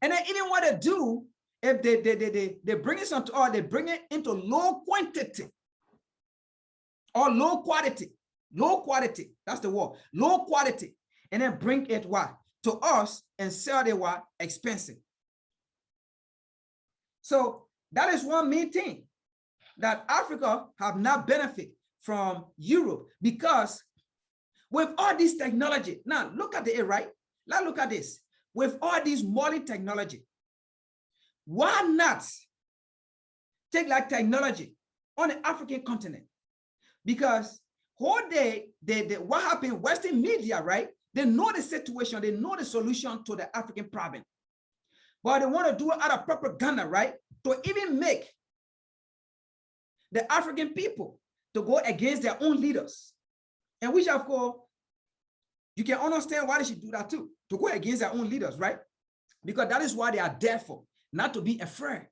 And then even what they do, if they bring it onto us, they bring it into low quantity or low quality. Low quality, that's the word, low quality. And then bring it what? To us and sell it what? Expensive. So that is one main thing that Africa have not benefit from Europe, because with all this technology, now look at it, right? Now look at this. With all this modern technology, why not take like technology on the African continent? Because whole day, what happened, Western media, right? They know the situation, they know the solution to the African problem. But they want to do it out of propaganda, right? To even make the African people to go against their own leaders. And which, of course, you can understand why they should do that too, to go against their own leaders, right? Because that is why they are there for, not to be afraid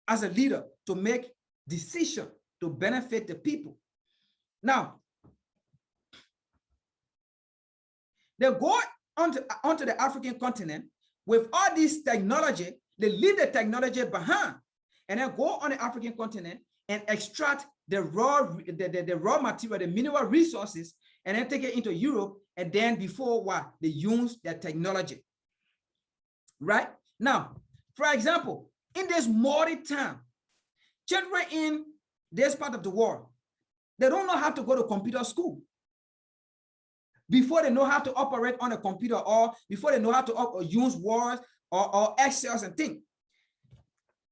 as a leader, to make decisions to benefit the people. Now, they go onto the African continent with all this technology, they leave the technology behind, and then go on the African continent and extract the raw material, the mineral resources, and then take it into Europe, and then before what? They use their technology. Right? Now, for example, in this modern time, children in this part of the world, they don't know how to go to computer school. Before they know how to operate on a computer, or before they know how to use Word or Excel and things.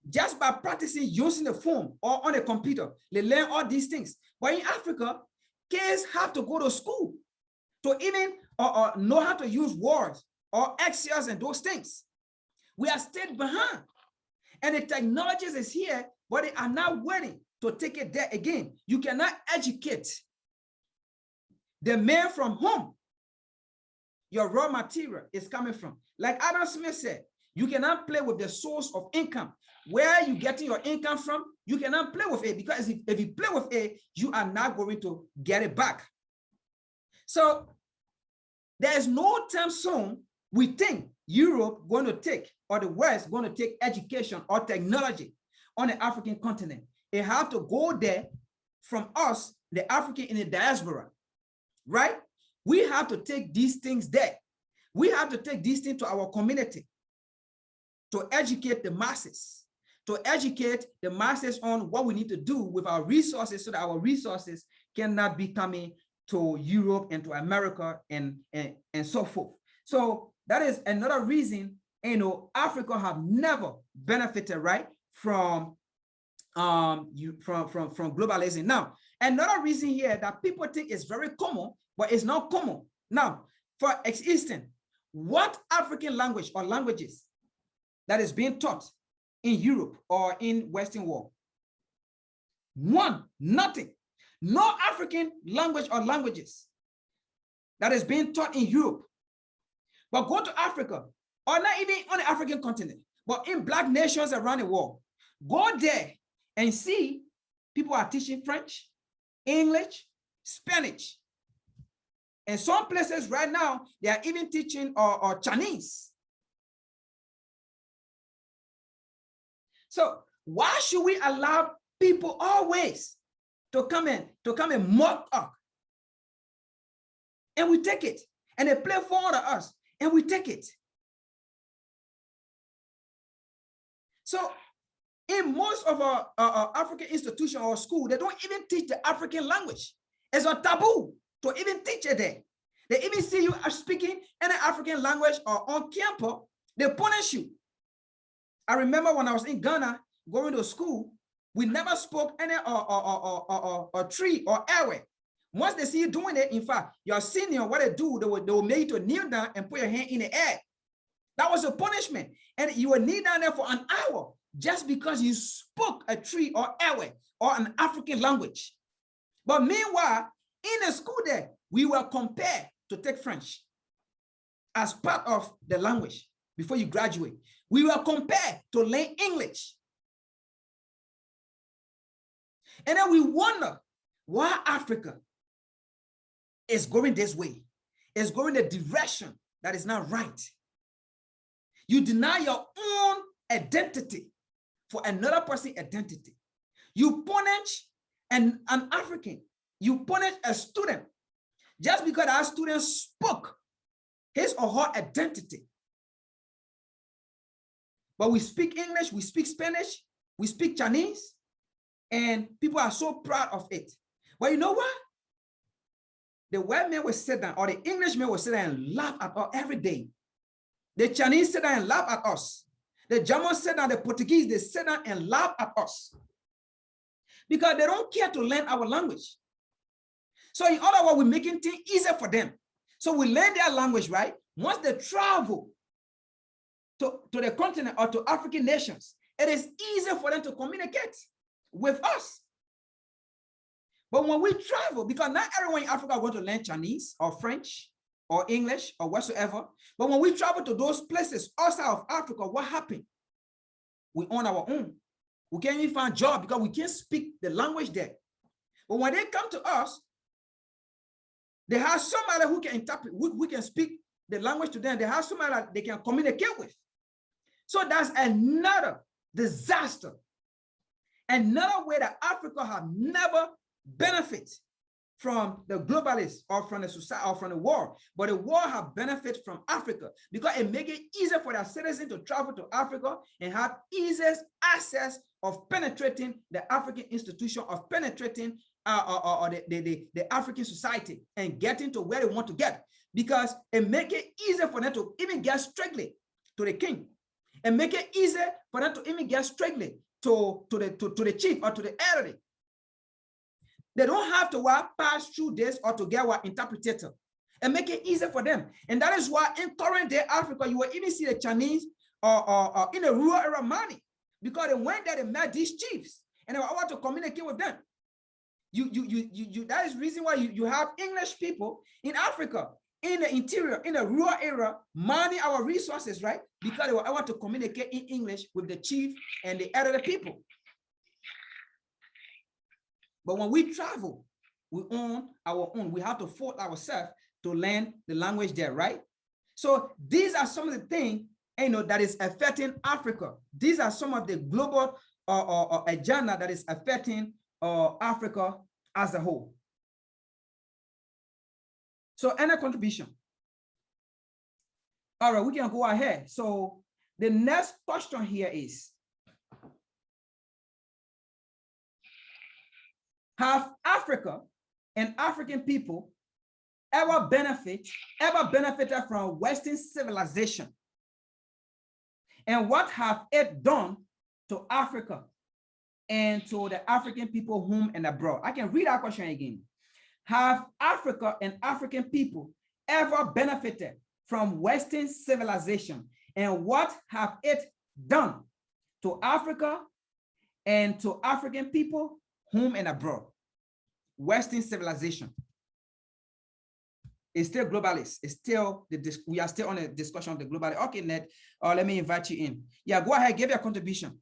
Just by practicing using the phone or on a computer, they learn all these things. But in Africa, kids have to go to school to even know how to use Word or Excel and those things. We are stayed behind. And the technologies is here, but they are not willing to take it there again. You cannot educate the man from whom your raw material is coming from. Like Adam Smith said, you cannot play with the source of income. Where you getting your income from, you cannot play with it, because if you play with it, you are not going to get it back. So there is no time soon we think Europe going to take, or the West going to take education or technology on the African continent. It have to go there from us, the African in the diaspora, right? We have to take these things there. We have to take these things to our community to educate the masses, on what we need to do with our resources, so that our resources cannot be coming to Europe and to America and so forth. So that is another reason, Africa have never benefited, right, from globalizing. Now, another reason here that people think is very common, but it's not common. Now, for instance, what African language or languages that is being taught in Europe or in Western world? One, nothing. No African language or languages that is being taught in Europe. But go to Africa, or not even on the African continent, but in Black nations around the world. Go there and see people are teaching French, English, Spanish. In some places right now, they are even teaching or Chinese. So why should we allow people always to come and mock us? And we take it, and they play for us, and we take it. So in most of our African institutions or school, they don't even teach the African language. It's a taboo to even teach it there. They even see you as speaking any African language or on campus, they punish you. I remember when I was in Ghana going to school, we never spoke any or tree or airway. Once they see you doing it, in fact, your senior, what they do, they will make you to kneel down and put your hand in the air. That was a punishment. And you will kneel down there for an hour just because you spoke a tree or airway or an African language. But meanwhile, in the school there, we were compared to take French as part of the language before you graduate. We were compared to learn English. And then we wonder why Africa is going this way. It's going the direction that is not right. You deny your own identity for another person's identity. You punish an African. You punish a student just because our student spoke his or her identity. But we speak English, we speak Spanish, we speak Chinese, and people are so proud of it. But you know what? The white man will sit down, or the Englishman will sit down and laugh at us every day. The Chinese sit down and laugh at us. The Germans sit down, the Portuguese, they sit down and laugh at us. Because they don't care to learn our language. So in other words, we're making things easier for them. So we learn their language, right? Once they travel to the continent or to African nations, it is easier for them to communicate with us. But when we travel, because not everyone in Africa wants to learn Chinese or French or English or whatsoever, but when we travel to those places outside of Africa, what happened? We on our own. We can't even find a job because we can't speak the language there. But when they come to us, they have somebody who can interpret, who can speak the language to them. They have somebody that they can communicate with. So that's another disaster. Another way that Africa have never benefit from the globalists or from the society or from the war, but the war have benefit from Africa because it makes it easier for their citizens to travel to Africa and have easiest access of penetrating the African institution, of penetrating the African society and getting to where they want to get, because it makes it easier for them to even get straightly to the king, and make it easier for them to even get straightly to the chief or to the elderly. They don't have to pass through this or to get an interpreter, and make it easier for them. And that is why in current day Africa, you will even see the Chinese or in a rural area money, because they went there, they met these chiefs, and they were able to communicate with them. That is the reason why you have English people in Africa, in the interior, in the rural area, mining our resources, right? Because they were able to communicate in English with the chief and the elderly people. But when we travel, we own our own. We have to force ourselves to learn the language there, right? So these are some of the things, that is affecting Africa. These are some of the global agenda that is affecting Africa as a whole. So any contribution? All right, we can go ahead. So the next question here is, have Africa and African people ever benefited from Western civilization? And what have it done to Africa and to the African people home and abroad? I can read that question again. Have Africa and African people ever benefited from Western civilization? And what have it done to Africa and to African people home and abroad? Western civilization. It's still globalist. It's still we are still on a discussion of the globalist. Okay, Ned, let me invite you in. Yeah, go ahead, give your contribution.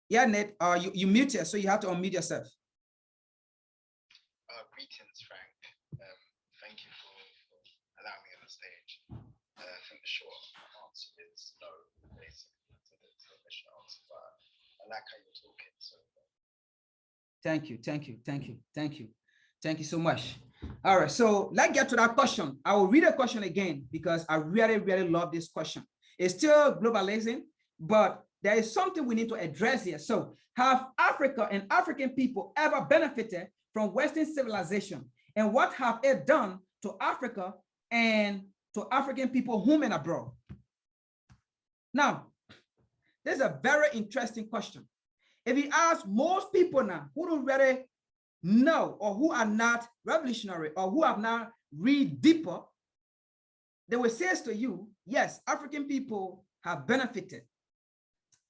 Yeah, Ned, you muted, so you have to unmute yourself. Greetings, Frank. Thank you for allowing me on the stage. I think the short answer is no, basically, to the question answer, but I like how you're talking. So Thank you so much. All right, so let's get to that question. I will read a question again because I really, really love this question. It's still globalizing, but there is something we need to address here. So, have Africa and African people ever benefited from Western civilization? And what have it done to Africa and to African people home and abroad? Now, this is a very interesting question. If you ask most people now who don't really know, or who are not revolutionary, or who have not read deeper, they will say to you, yes, African people have benefited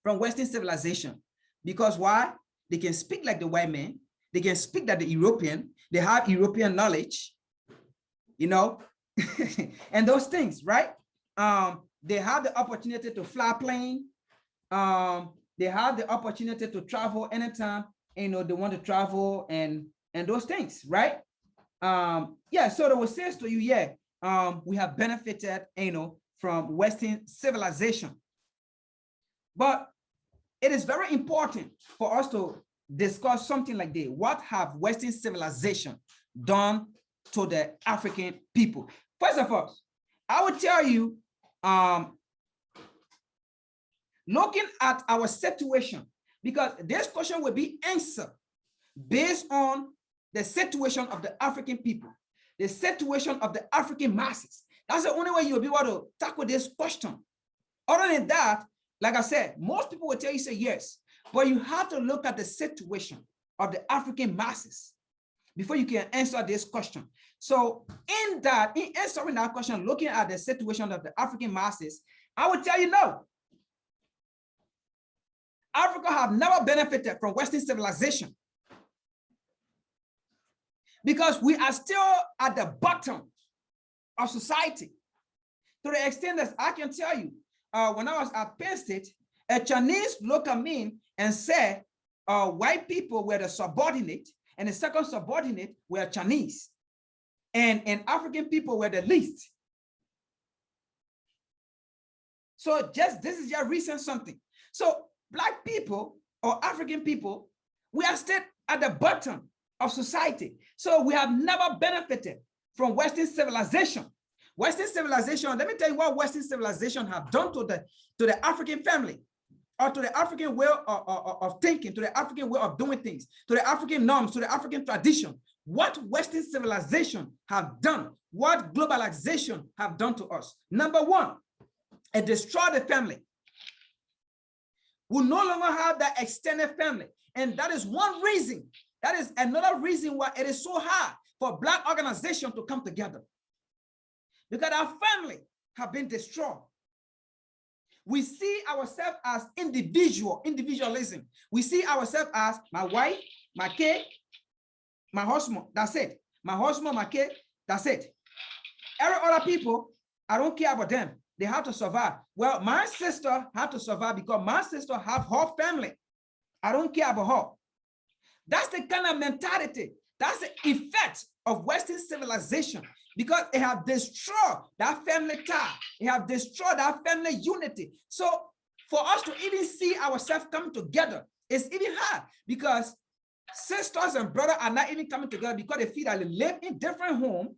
from Western civilization. Because why? They can speak like the white man. They can speak like the European. They have European knowledge, and those things, right? They have the opportunity to fly plane. They have the opportunity to travel anytime, they want to travel and those things, right? Yeah, so they will say to you, yeah, we have benefited, from Western civilization. But it is very important for us to discuss something like this. What have Western civilization done to the African people? First of all, I would tell you, looking at our situation, because this question will be answered based on the situation of the African people, the situation of the African masses. That's the only way you'll be able to tackle this question. Other than that, like I said, most people will tell you, say yes, but you have to look at the situation of the African masses before you can answer this question. So in answering that question, looking at the situation of the African masses, I would tell you no. Africa have never benefited from Western civilization because we are still at the bottom of society. To the extent that I can tell you, when I was at Penn State, a Chinese looked at me and said, white people were the subordinate, and the second subordinate were Chinese, and African people were the least. So this is just recent something. So Black people or African people, we are still at the bottom of society. So we have never benefited from Western civilization. Western civilization, let me tell you what Western civilization have done to the African family, or to the African way of thinking, to the African way of doing things, to the African norms, to the African tradition. What Western civilization have done, what globalization have done to us. Number one, it destroyed the family. We no longer have that extended family. And that is one reason. That is another reason why it is so hard for Black organization to come together. Because our family have been destroyed. We see ourselves as individualism. We see ourselves as my wife, my kid, my husband, that's it. My husband, my kid, that's it. Every other people, I don't care about them. They have to survive. Well, my sister had to survive because my sister have her family. I don't care about her. That's the kind of mentality. That's the effect of Western civilization, because it have destroyed that family tie. It have destroyed that family unity. So for us to even see ourselves come together, it's even hard, because sisters and brothers are not even coming together because they feel that they live in different homes.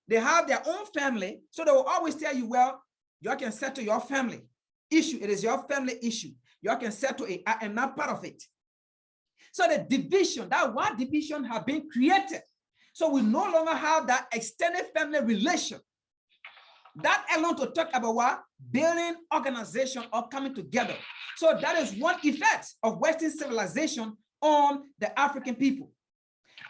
They have their own family. So they will always tell you, well, you can settle your family issue. It is your family issue. You can settle it. I am not part of it. So the division, that one division have been created. So we no longer have that extended family relation. That alone to talk about what? Building organization or coming together. So that is one effect of Western civilization on the African people.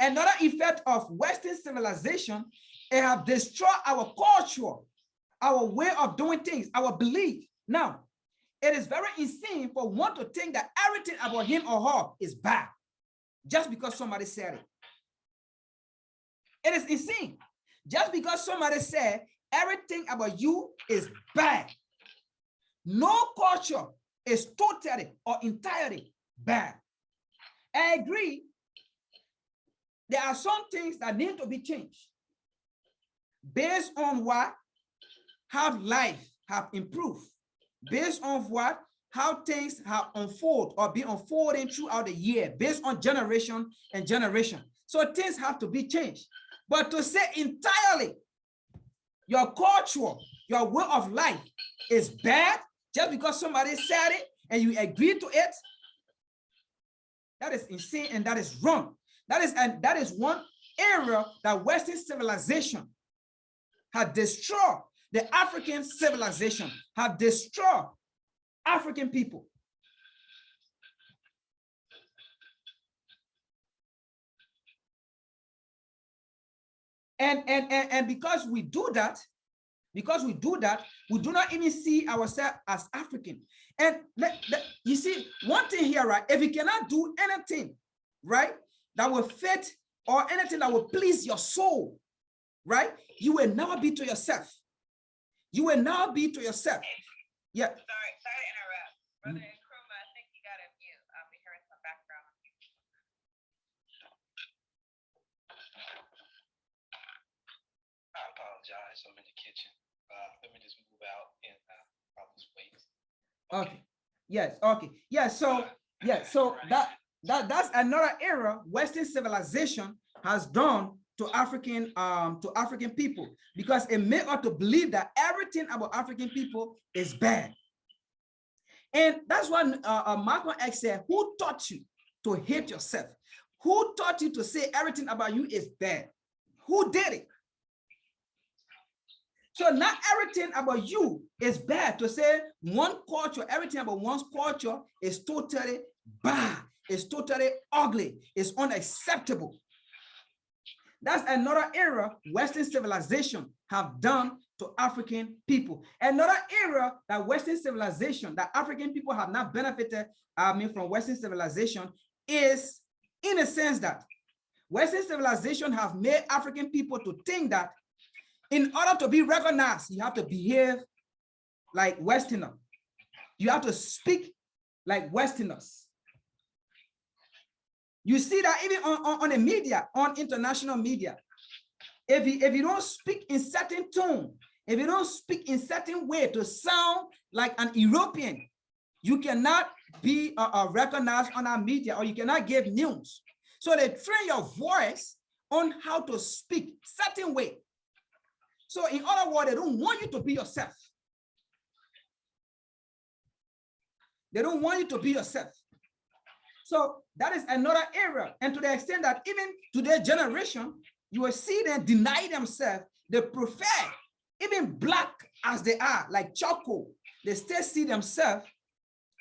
Another effect of Western civilization, it have destroyed our culture, our way of doing things, our belief. Now, it is very insane for one to think that everything about him or her is bad just because somebody said it. It is insane. Just because somebody said everything about you is bad. No culture is totally or entirely bad. I agree. There are some things that need to be changed based on what, how life have improved, based on what, how things have unfolded or been unfolding throughout the year, based on generation and generation. So things have to be changed. But to say entirely your culture, your way of life is bad just because somebody said it and you agree to it, that is insane and that is wrong. That is one area that Western civilization had destroyed. The African civilization have destroyed African people. And because we do that, we do not even see ourselves as African. And you see, one thing here, right? If you cannot do anything, right, that will fit or anything that will please your soul, right, you will never be to yourself. You will now be to yourself. Yeah. Sorry to interrupt. Brother Nkrumah, I think you got to mute. We heard some background. I apologize. I'm in the kitchen. Let me just move out and probably wait. Okay. Yes. Okay. Yeah. So yeah. So that's another era Western civilization has done to African people, because it made us to believe that everything about African people is bad. And that's why Malcolm X said, "Who taught you to hate yourself? Who taught you to say everything about you is bad? Who did it?" So not everything about you is bad. To say one culture, everything about one's culture is totally bad, it's totally ugly, it's unacceptable. That's another era Western civilization have done to African people. Another era that Western civilization, that African people have not benefited from Western civilization is, in a sense, that Western civilization have made African people to think that in order to be recognized, you have to behave like Westerner. You have to speak like Westerners. You see that even on the media, on international media. If you don't speak in certain tone, if you don't speak in certain way to sound like an European, you cannot be recognized on our media, or you cannot give news. So they train your voice on how to speak certain way. So in other words, they don't want you to be yourself. They don't want you to be yourself. So that is another area. And to the extent that even today's generation, you will see them deny themselves. They prefer, even black as they are, like charcoal, they still see themselves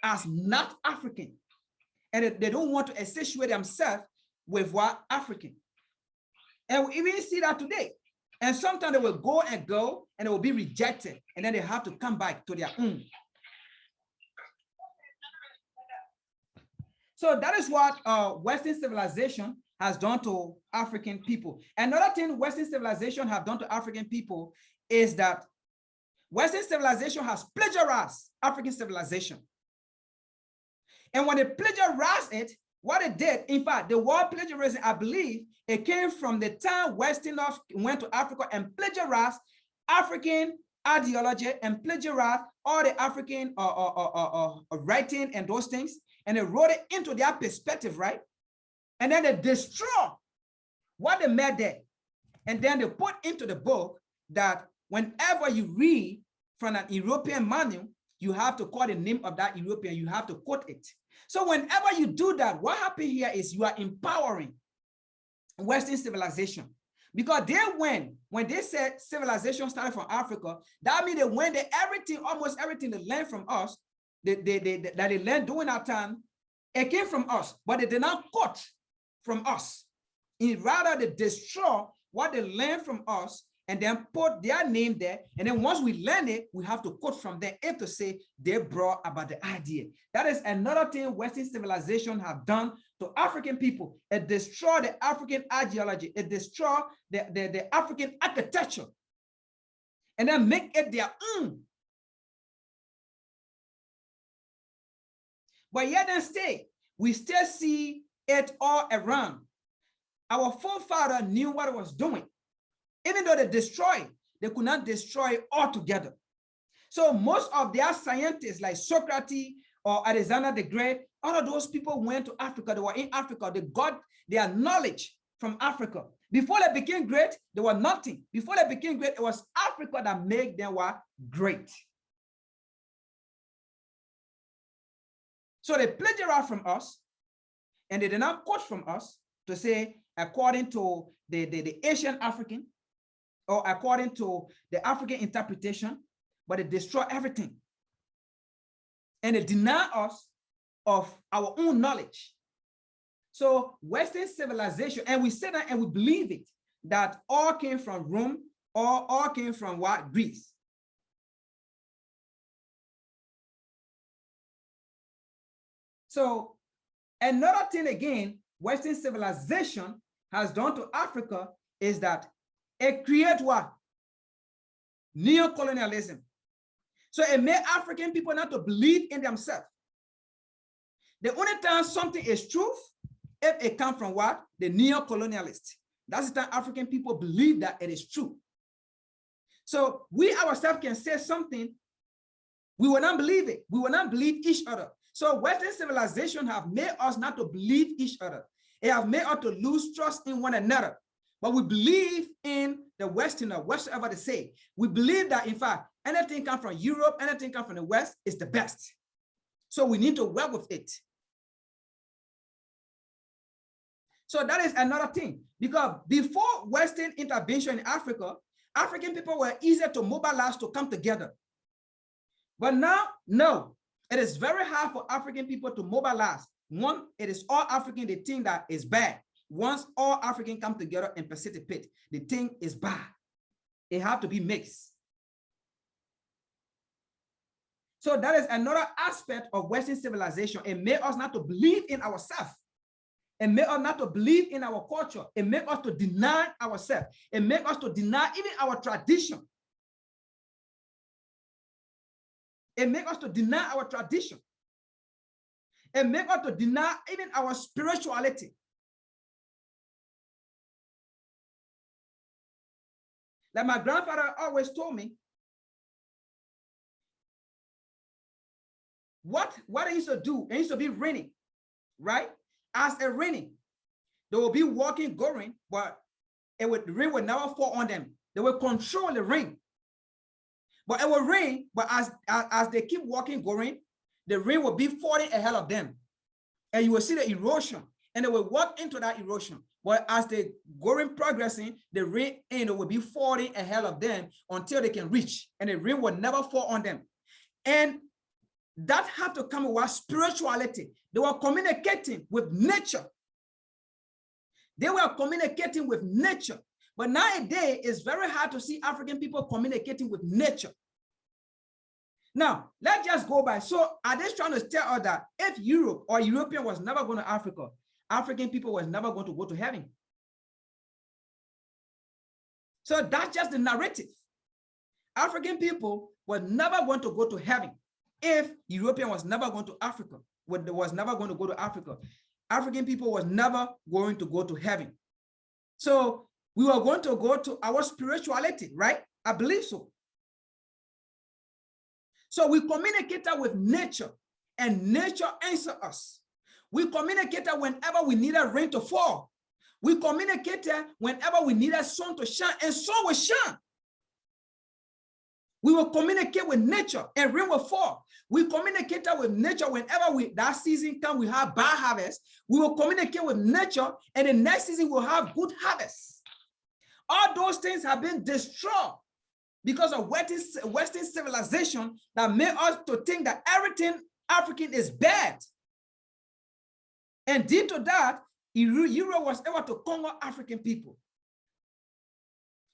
as not African. And they don't want to associate themselves with what African. And we even see that today. And sometimes they will go, and they will be rejected. And then they have to come back to their own. So that is what Western civilization has done to African people. Another thing Western civilization have done to African people is that Western civilization has plagiarized African civilization. And when they plagiarized it, what it did, in fact, the word plagiarism, I believe, it came from the time Westerners went to Africa and plagiarized African ideology and plagiarized all the African writing and those things, and they wrote it into their perspective, right? And then they destroy what they made there. And then they put into the book that whenever you read from an European manual, you have to call the name of that European, you have to quote it. So whenever you do that, what happens here is you are empowering Western civilization. Because when they said civilization started from Africa, that means they went there, everything, almost everything they learned from us, that they learned during that time, it came from us, but they did not quote from us. Rather, they destroy what they learned from us and then put their name there. And then once we learn it, we have to quote from them and to say they brought about the idea. That is another thing Western civilization have done to African people. It destroyed the African ideology. It destroyed the African architecture. And then make it their own. But yet and stay, we still see it all around. Our forefather knew what it was doing. Even though they destroyed, they could not destroy it altogether. So most of their scientists like Socrates or Alexander the Great, all of those people went to Africa. They were in Africa. They got their knowledge from Africa. Before they became great, they were nothing. Before they became great, it was Africa that made them great. So they plagiarized from us, and they did not quote from us to say, according to the Asian African, or according to the African interpretation, but they destroy everything. And they deny us of our own knowledge. So Western civilization, and we say that and we believe it, that all came from Rome, or all came from what? Greece. So another thing again, Western civilization has done to Africa is that it creates what? Neocolonialism. So it made African people not to believe in themselves. The only time something is truth, if it comes from what? The neocolonialists. That's the time African people believe that it is true. So we ourselves can say something, we will not believe it. We will not believe each other. So Western civilization have made us not to believe each other. It have made us to lose trust in one another. But we believe in the Westerner, whatsoever they say. We believe that, in fact, anything come from Europe, anything come from the West is the best. So we need to work with it. So that is another thing. Because before Western intervention in Africa, African people were easier to mobilize to come together. But now, no. It is very hard for African people to mobilize. One, it is all African, they think that is bad. Once all African come together and participate, the thing is bad. It have to be mixed. So that is another aspect of Western civilization. It made us not to believe in ourselves. It made us not to believe in our culture. It made us to deny ourselves. It made us to deny even our tradition. It makes us to deny our tradition. It makes us to deny even our spirituality. Like my grandfather always told me, what it used to do, it used to be raining, right? As it raining, they will be walking, going, but the rain would never fall on them. They will control the rain. But it will rain, but as they keep walking, going, the rain will be falling ahead of them. And you will see the erosion, and they will walk into that erosion. But as they going, progressing, the rain will be falling ahead of them until they can reach, and the rain will never fall on them. And that had to come with spirituality. They were communicating with nature. They were communicating with nature. But nowadays, it's very hard to see African people communicating with nature. Now, let's just go by. So are they trying to tell us that if Europe or European was never going to Africa, African people was never going to go to heaven? So that's just the narrative. African people were never going to go to heaven if European was never going to Africa, was never going to go to Africa. African people was never going to go to heaven. So we were going to go to our spirituality, right? I believe so. So we communicated with nature and nature answered us. We communicated whenever we needed rain to fall. We communicated whenever we needed sun to shine, and sun will shine. We will communicate with nature and rain will fall. We communicated with nature whenever that season comes, we have bad harvest. We will communicate with nature and the next season we'll have good harvest. All those things have been destroyed because of Western civilization that made us to think that everything African is bad. And due to that, Europe was able to conquer African people.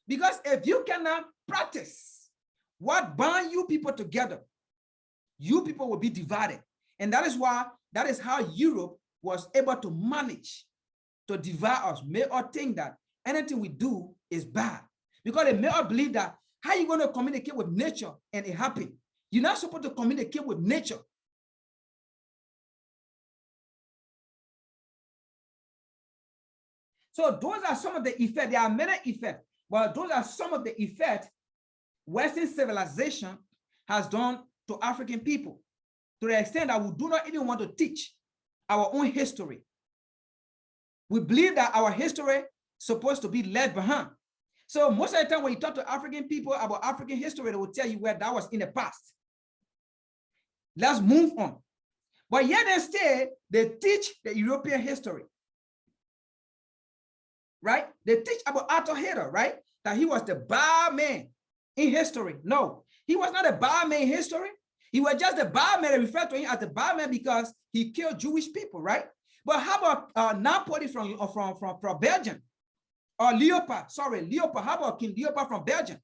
Because if you cannot practice what bind you people together, you people will be divided. And that is how Europe was able to manage to divide us, make us think that anything we do is bad. Because they made us believe that how are you going to communicate with nature and it happened? You're not supposed to communicate with nature. So those are some of the effects. There are many effects, but those are some of the effects Western civilization has done to African people, to the extent that we do not even want to teach our own history. We believe that our history is supposed to be left behind. So most of the time when you talk to African people about African history, they will tell you where that was in the past. Let's move on. But yet instead, they teach the European history. Right? They teach about Arthur Hitler, right? That he was the bad man in history. No, he was not a bad man in history. He was just a bad man. They refer to him as the bad man because he killed Jewish people, right? But how about Napoli from Belgium? Or Leopold. How about King Leopold from Belgium?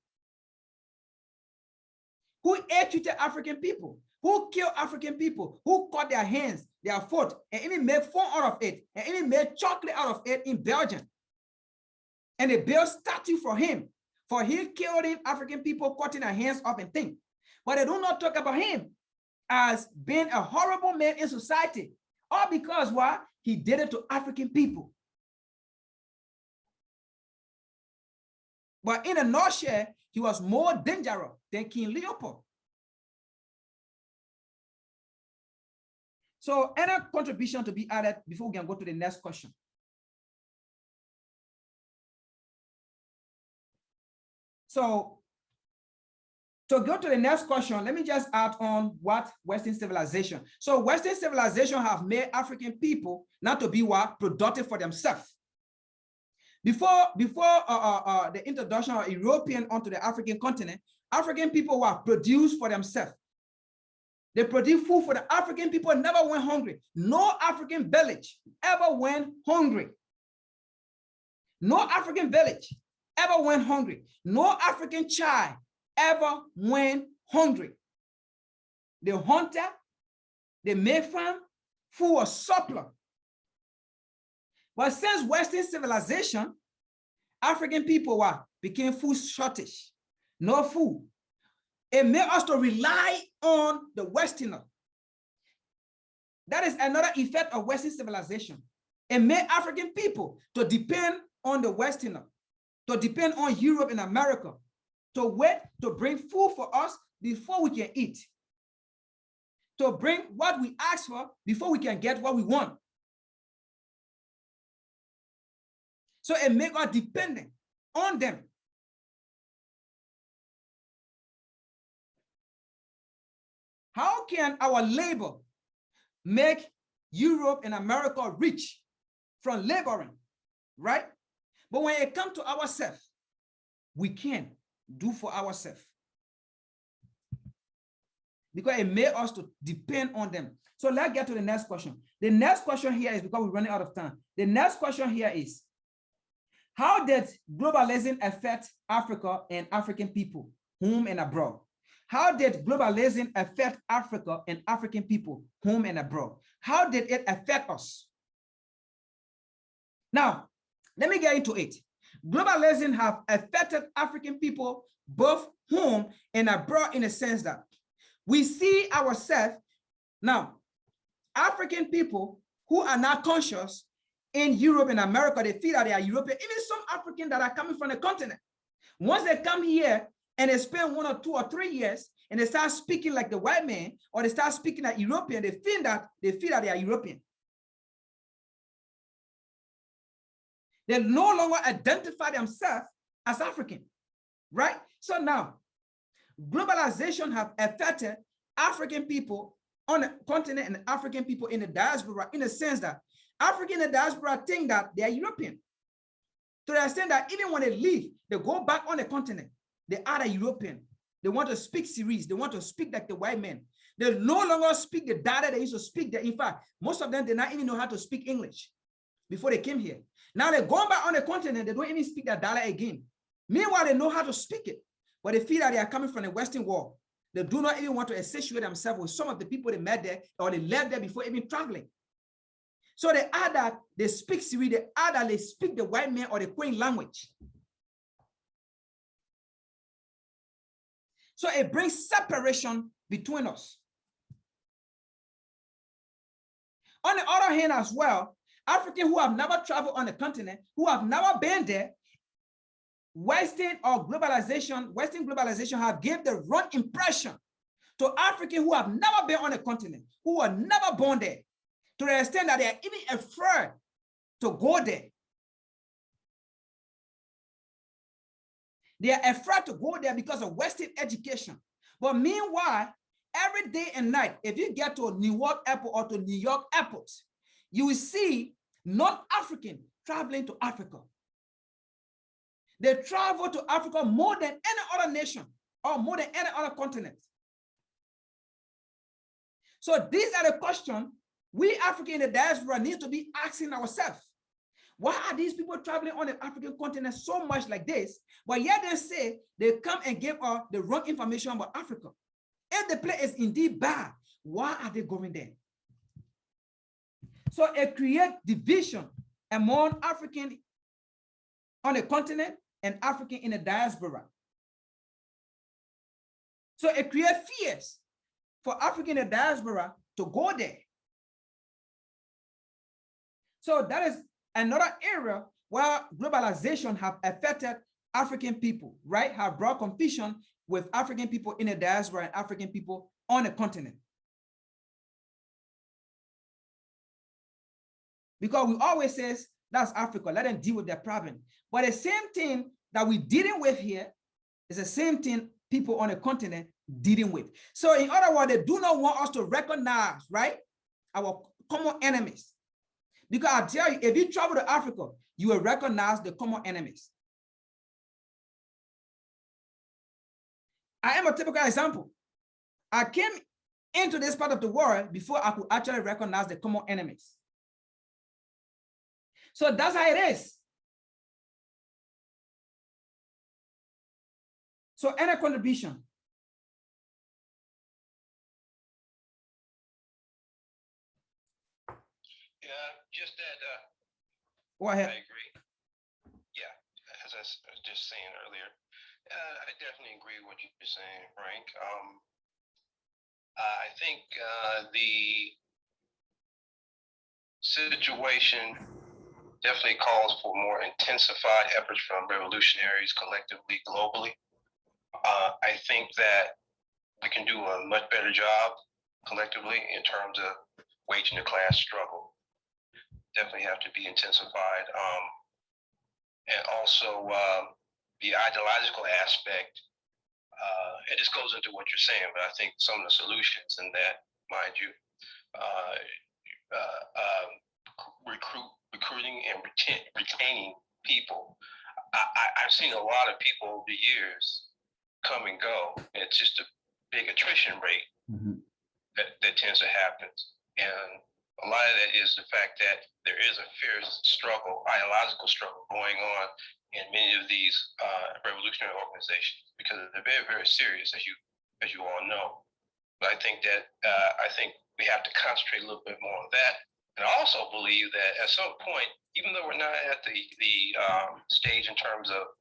Who ill-treated African people? Who killed African people? Who cut their hands, their foot, and even made fun out of it, and even made chocolate out of it in Belgium? And they built statue for him, for he killing African people, cutting their hands off and things. But they do not talk about him as being a horrible man in society, all because why? He did it to African people. But in a nutshell, he was more dangerous than King Leopold. So any contribution to be added before we can go to the next question? So to go to the next question, let me just add on what Western civilization. So Western civilization have made African people not to be what? Productive for themselves. Before the introduction of European onto the African continent, African people were produced for themselves. They produced food for the African people, never went hungry. No African village ever went hungry. No African village ever went hungry. No African child ever went hungry. The hunter, the made farm, food was surplus. But since Western civilization, African people became food shortage, no food. It made us to rely on the Westerner. That is another effect of Western civilization. It made African people to depend on the Westerner, to depend on Europe and America, to wait to bring food for us before we can eat, to bring what we ask for before we can get what we want. So it makes us dependent on them. How can our labor make Europe and America rich from laboring, right? But when it comes to ourselves, we can't do for ourselves because it made us to depend on them. So let's get to the next question. The next question here is, because we're running out of time. The next question here is, How did globalism affect Africa and African people, home and abroad? How did globalism affect Africa and African people, home and abroad? How did it affect us? Now, let me get into it. Globalism have affected African people both home and abroad in a sense that we see ourselves now, African people who are not conscious in Europe and America, they feel that they are European, even some Africans that are coming from the continent. Once they come here and they spend 1 or 2 or 3 years and they start speaking like the white man, or they start speaking like European, they feel that they are European. They no longer identify themselves as African, right? So now, globalization have affected African people on the continent and African people in the diaspora in the sense that African in the diaspora think that they are European. To the extent that even when they leave, they go back on the continent, they are a European. They want to speak series. They want to speak like the white man. They no longer speak the data they used to speak there. In fact, most of them did not even know how to speak English before they came here. Now they're going back on the continent, they don't even speak that dialect again. Meanwhile, they know how to speak it, but they feel that they are coming from the Western world. They do not even want to associate themselves with some of the people they met there or they left there before even traveling. So they add that they speak Siri, they add that they speak the white man or the Queen language. So it brings separation between us. On the other hand as well, Africans who have never traveled on the continent, who have never been there, Western globalization have given the wrong impression to Africans who have never been on the continent, who were never born there, to the extent that they are even afraid to go there. They are afraid to go there because of Western education. But meanwhile, every day and night, if you get to Newark Airport or to New York Airport, you will see non-African traveling to Africa. They travel to Africa more than any other nation or more than any other continent. So these are the questions we African in the diaspora need to be asking ourselves. Why are these people traveling on the African continent so much like this? But yet they say they come and give us the wrong information about Africa. If the place is indeed bad, why are they going there? So it creates division among African on the continent and African in the diaspora. So it creates fears for African in the diaspora to go there. So that is another area where globalization have affected African people, right? Have brought confusion with African people in the diaspora and African people on the continent. Because we always say, that's Africa, let them deal with their problem. But the same thing that we're dealing with here is the same thing people on the continent dealing with. So in other words, they do not want us to recognize, right, our common enemies. Because I tell you, if you travel to Africa, you will recognize the common enemies. I am a typical example. I came into this part of the world before I could actually recognize the common enemies. So that's how it is. So any contribution? Yeah, just that. Go ahead. I agree. Yeah, as I was just saying earlier, I definitely agree with what you're saying, Frank. I think the situation definitely calls for more intensified efforts from revolutionaries collectively, globally. I think that we can do a much better job collectively in terms of waging the class struggle. Definitely have to be intensified. And also the ideological aspect, and this goes into what you're saying, but I think some of the solutions in that, mind you, recruiting and retaining people. I've seen a lot of people over the years come and go. It's just a big attrition rate that tends to happen. And A lot of that is the fact that there is a fierce struggle, ideological struggle going on in many of these revolutionary organizations, because they're very, very serious, as you all know. But I think that we have to concentrate a little bit more on that. And I also believe that at some point, even though we're not at the stage in terms of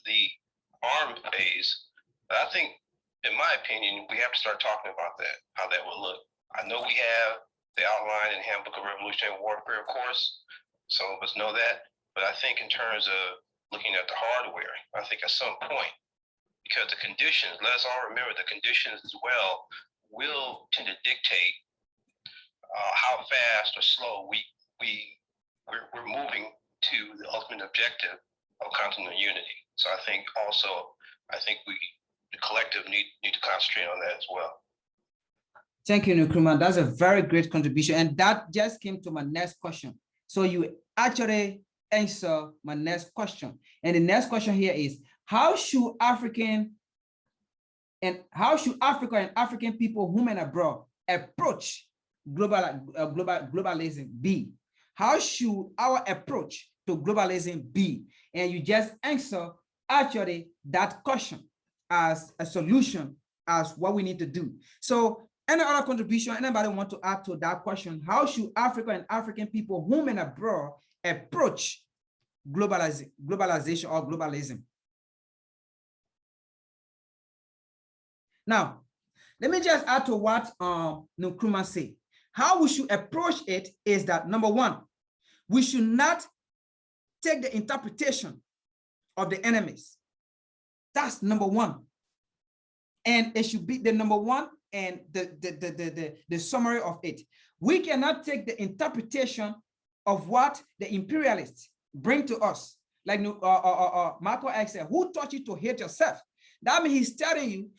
the armed phase, I think, in my opinion, we have to start talking about that, how that will look. I know we have the outline and handbook of revolutionary warfare, of course. Some of us know that. But I think in terms of looking at the hardware, I think at some point, because the conditions, let us all remember the conditions as well, will tend to dictate how fast or slow we're moving to the ultimate objective of continental unity. So I think the collective need to concentrate on that as well. Thank you, Nkrumah. That's a very great contribution. And that just came to my next question. So you actually answer my next question. And the next question here is, how should Africa and African people, women abroad, approach globalism be? How should our approach to globalism be? And you just answer actually that question as a solution, as what we need to do. So any other contribution, anybody want to add to that question? How should Africa and African people, women abroad, approach globalization or globalism? Now, let me just add to what Nkrumah said. How we should approach it is that, number one, we should not take the interpretation of the enemies. That's number one. And it should be the number one and the summary of it. We cannot take the interpretation of what the imperialists bring to us. Like Marco X said, who taught you to hate yourself? That means he's telling you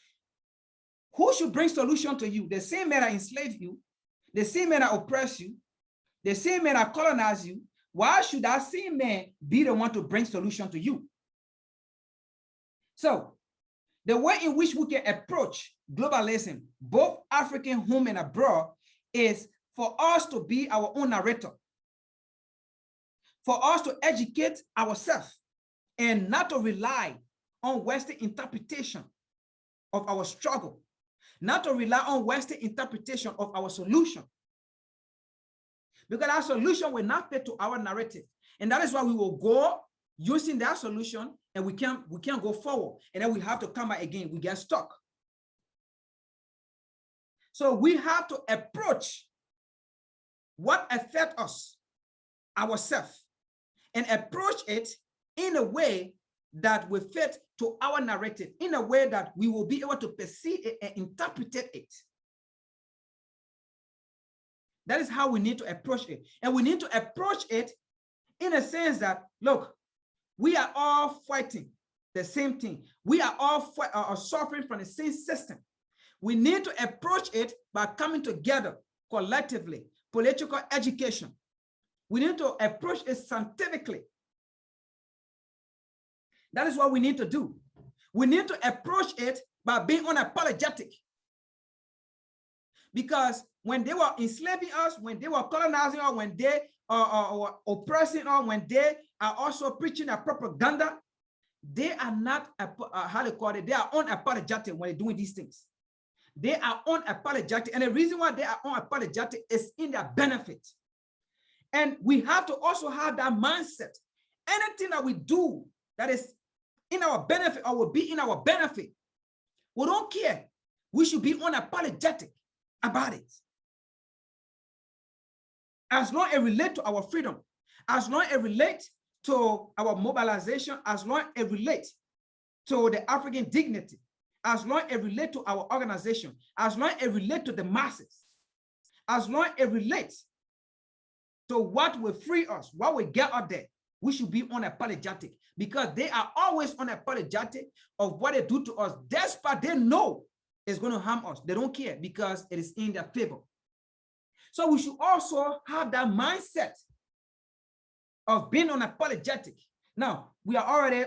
who should bring solution to you. The same men that enslave you, the same men that oppress you, the same men that colonize you. Why should that same man be the one to bring solution to you? So the way in which we can approach globalism, both African, home and abroad, is for us to be our own narrator, for us to educate ourselves and not to rely on Western interpretation of our struggle, not to rely on Western interpretation of our solution, because our solution will not fit to our narrative. And that is why we will go using that solution and we can't go forward. And then we have to come back again, we get stuck. So we have to approach what affects us, ourselves, and approach it in a way that will fit to our narrative, in a way that we will be able to perceive it and interpret it. That is how we need to approach it. And we need to approach it in a sense that, look, we are all fighting the same thing. We are all suffering from the same system. We need to approach it by coming together collectively, political education. We need to approach it scientifically. That is what we need to do. We need to approach it by being unapologetic. Because when they were enslaving us, when they were colonizing us, when they are oppressing us, when they are also preaching a propaganda, they are not, how they call it, they are unapologetic when they're doing these things. They are unapologetic. And the reason why they are unapologetic is in their benefit. And we have to also have that mindset. Anything that we do that is in our benefit or will be in our benefit, we don't care. We should be unapologetic about it. As long as it relates to our freedom, as long as it relates to our mobilization, as long as it relates to the African dignity, as long as it relates to our organization, as long as it relates to the masses, as long as it relates to what will free us, what will get out there, we should be unapologetic, because they are always unapologetic of what they do to us, despite they know it's going to harm us. They don't care because it is in their favor. So we should also have that mindset of being unapologetic. Now, we are already,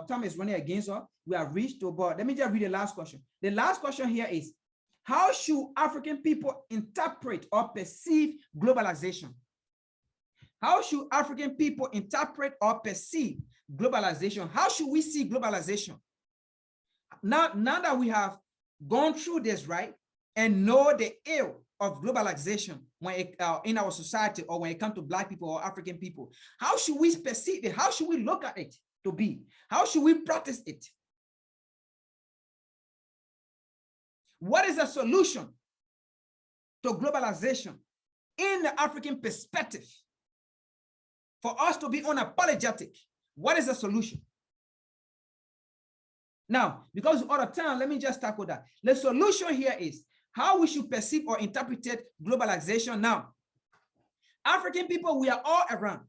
time is running against us. We have reached to, but let me just read the last question. The last question here is, How should African people interpret or perceive globalization? How should African people interpret or perceive globalization? How should we see globalization? Now that we have gone through this, right, and know the ill of globalization when it, in our society, or when it comes to Black people or African people, how should we perceive it? How should we look at it to be? How should we practice it? What is the solution to globalization in the African perspective? For us to be unapologetic, what is the solution? Now, because of other time, let me just tackle that. The solution here is how we should perceive or interpret globalization now. African people, we are all around.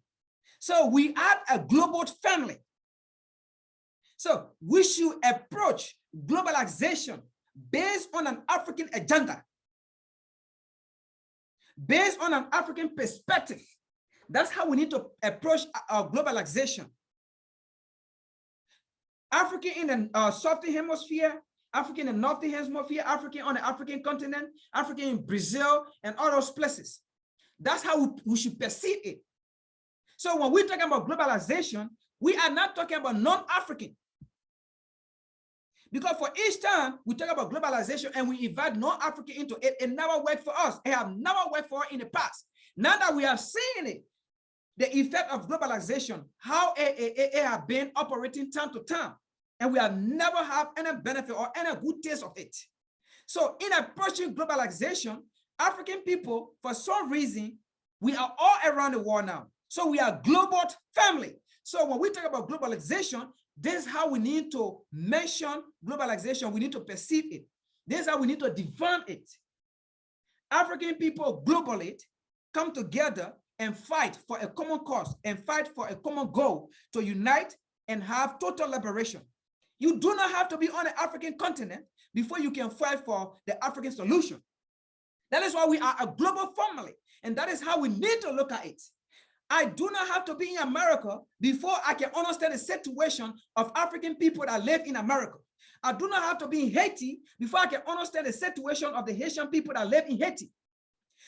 So we are a global family. So we should approach globalization based on an African agenda, based on an African perspective. That's how we need to approach our globalization. African in the southern hemisphere, African in the northern hemisphere, African on the African continent, African in Brazil, and all those places. That's how we should perceive it. So when we're talking about globalization, we are not talking about non-African. Because for each time we talk about globalization and we invite non-African into it, it never worked for us. It have never worked for us in the past. Now that we have seen it, the effect of globalization, how it has been operating time to time, and we have never had any benefit or any good taste of it. So in approaching globalization, African people, for some reason, we are all around the world now. So we are global family. So when we talk about globalization, this is how we need to mention globalization. We need to perceive it. This is how we need to define it. African people globally come together and fight for a common cause and fight for a common goal to unite and have total liberation. You do not have to be on the African continent before you can fight for the African solution. That is why we are a global family, and that is how we need to look at it. I do not have to be in America before I can understand the situation of African people that live in America. I do not have to be in Haiti before I can understand the situation of the Haitian people that live in Haiti.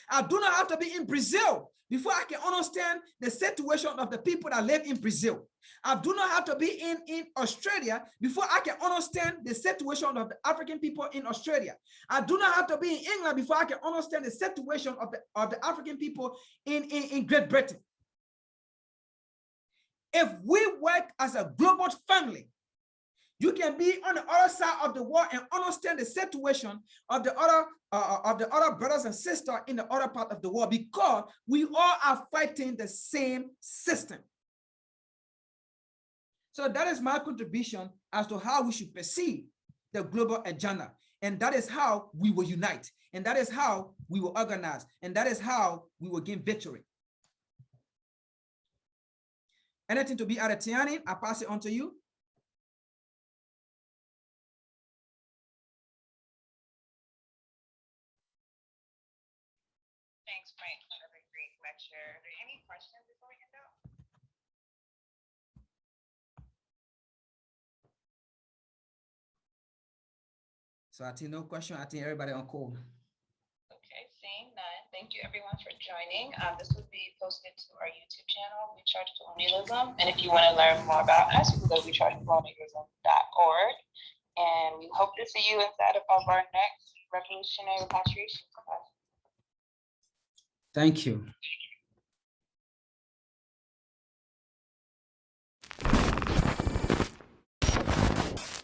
I do not have to be in Brazil before I can understand the situation of the people that live in Brazil. I do not have to be in Australia before I can understand the situation of the African people in Australia. I do not have to be in England before I can understand the situation of the African people in Great Britain. If we work as a global family, you can be on the other side of the world and understand the situation of the other brothers and sisters in the other part of the world, because we all are fighting the same system. So that is my contribution as to how we should perceive the global agenda. And that is how we will unite. And that is how we will organize. And that is how we will gain victory. Anything to be added, Tiani? I pass it on to you. Thanks, Frank, for another great lecture. Are there any questions before we end out? So I think no question. I think everybody on call. Okay, seeing none. Thank you everyone for joining. This will be posted to our YouTube channel, Recharge Colonialism. And if you want to learn more about us, you can go to rechargecolonialism.org. And we hope to see you inside of our next revolutionary repatriation class. Thank you.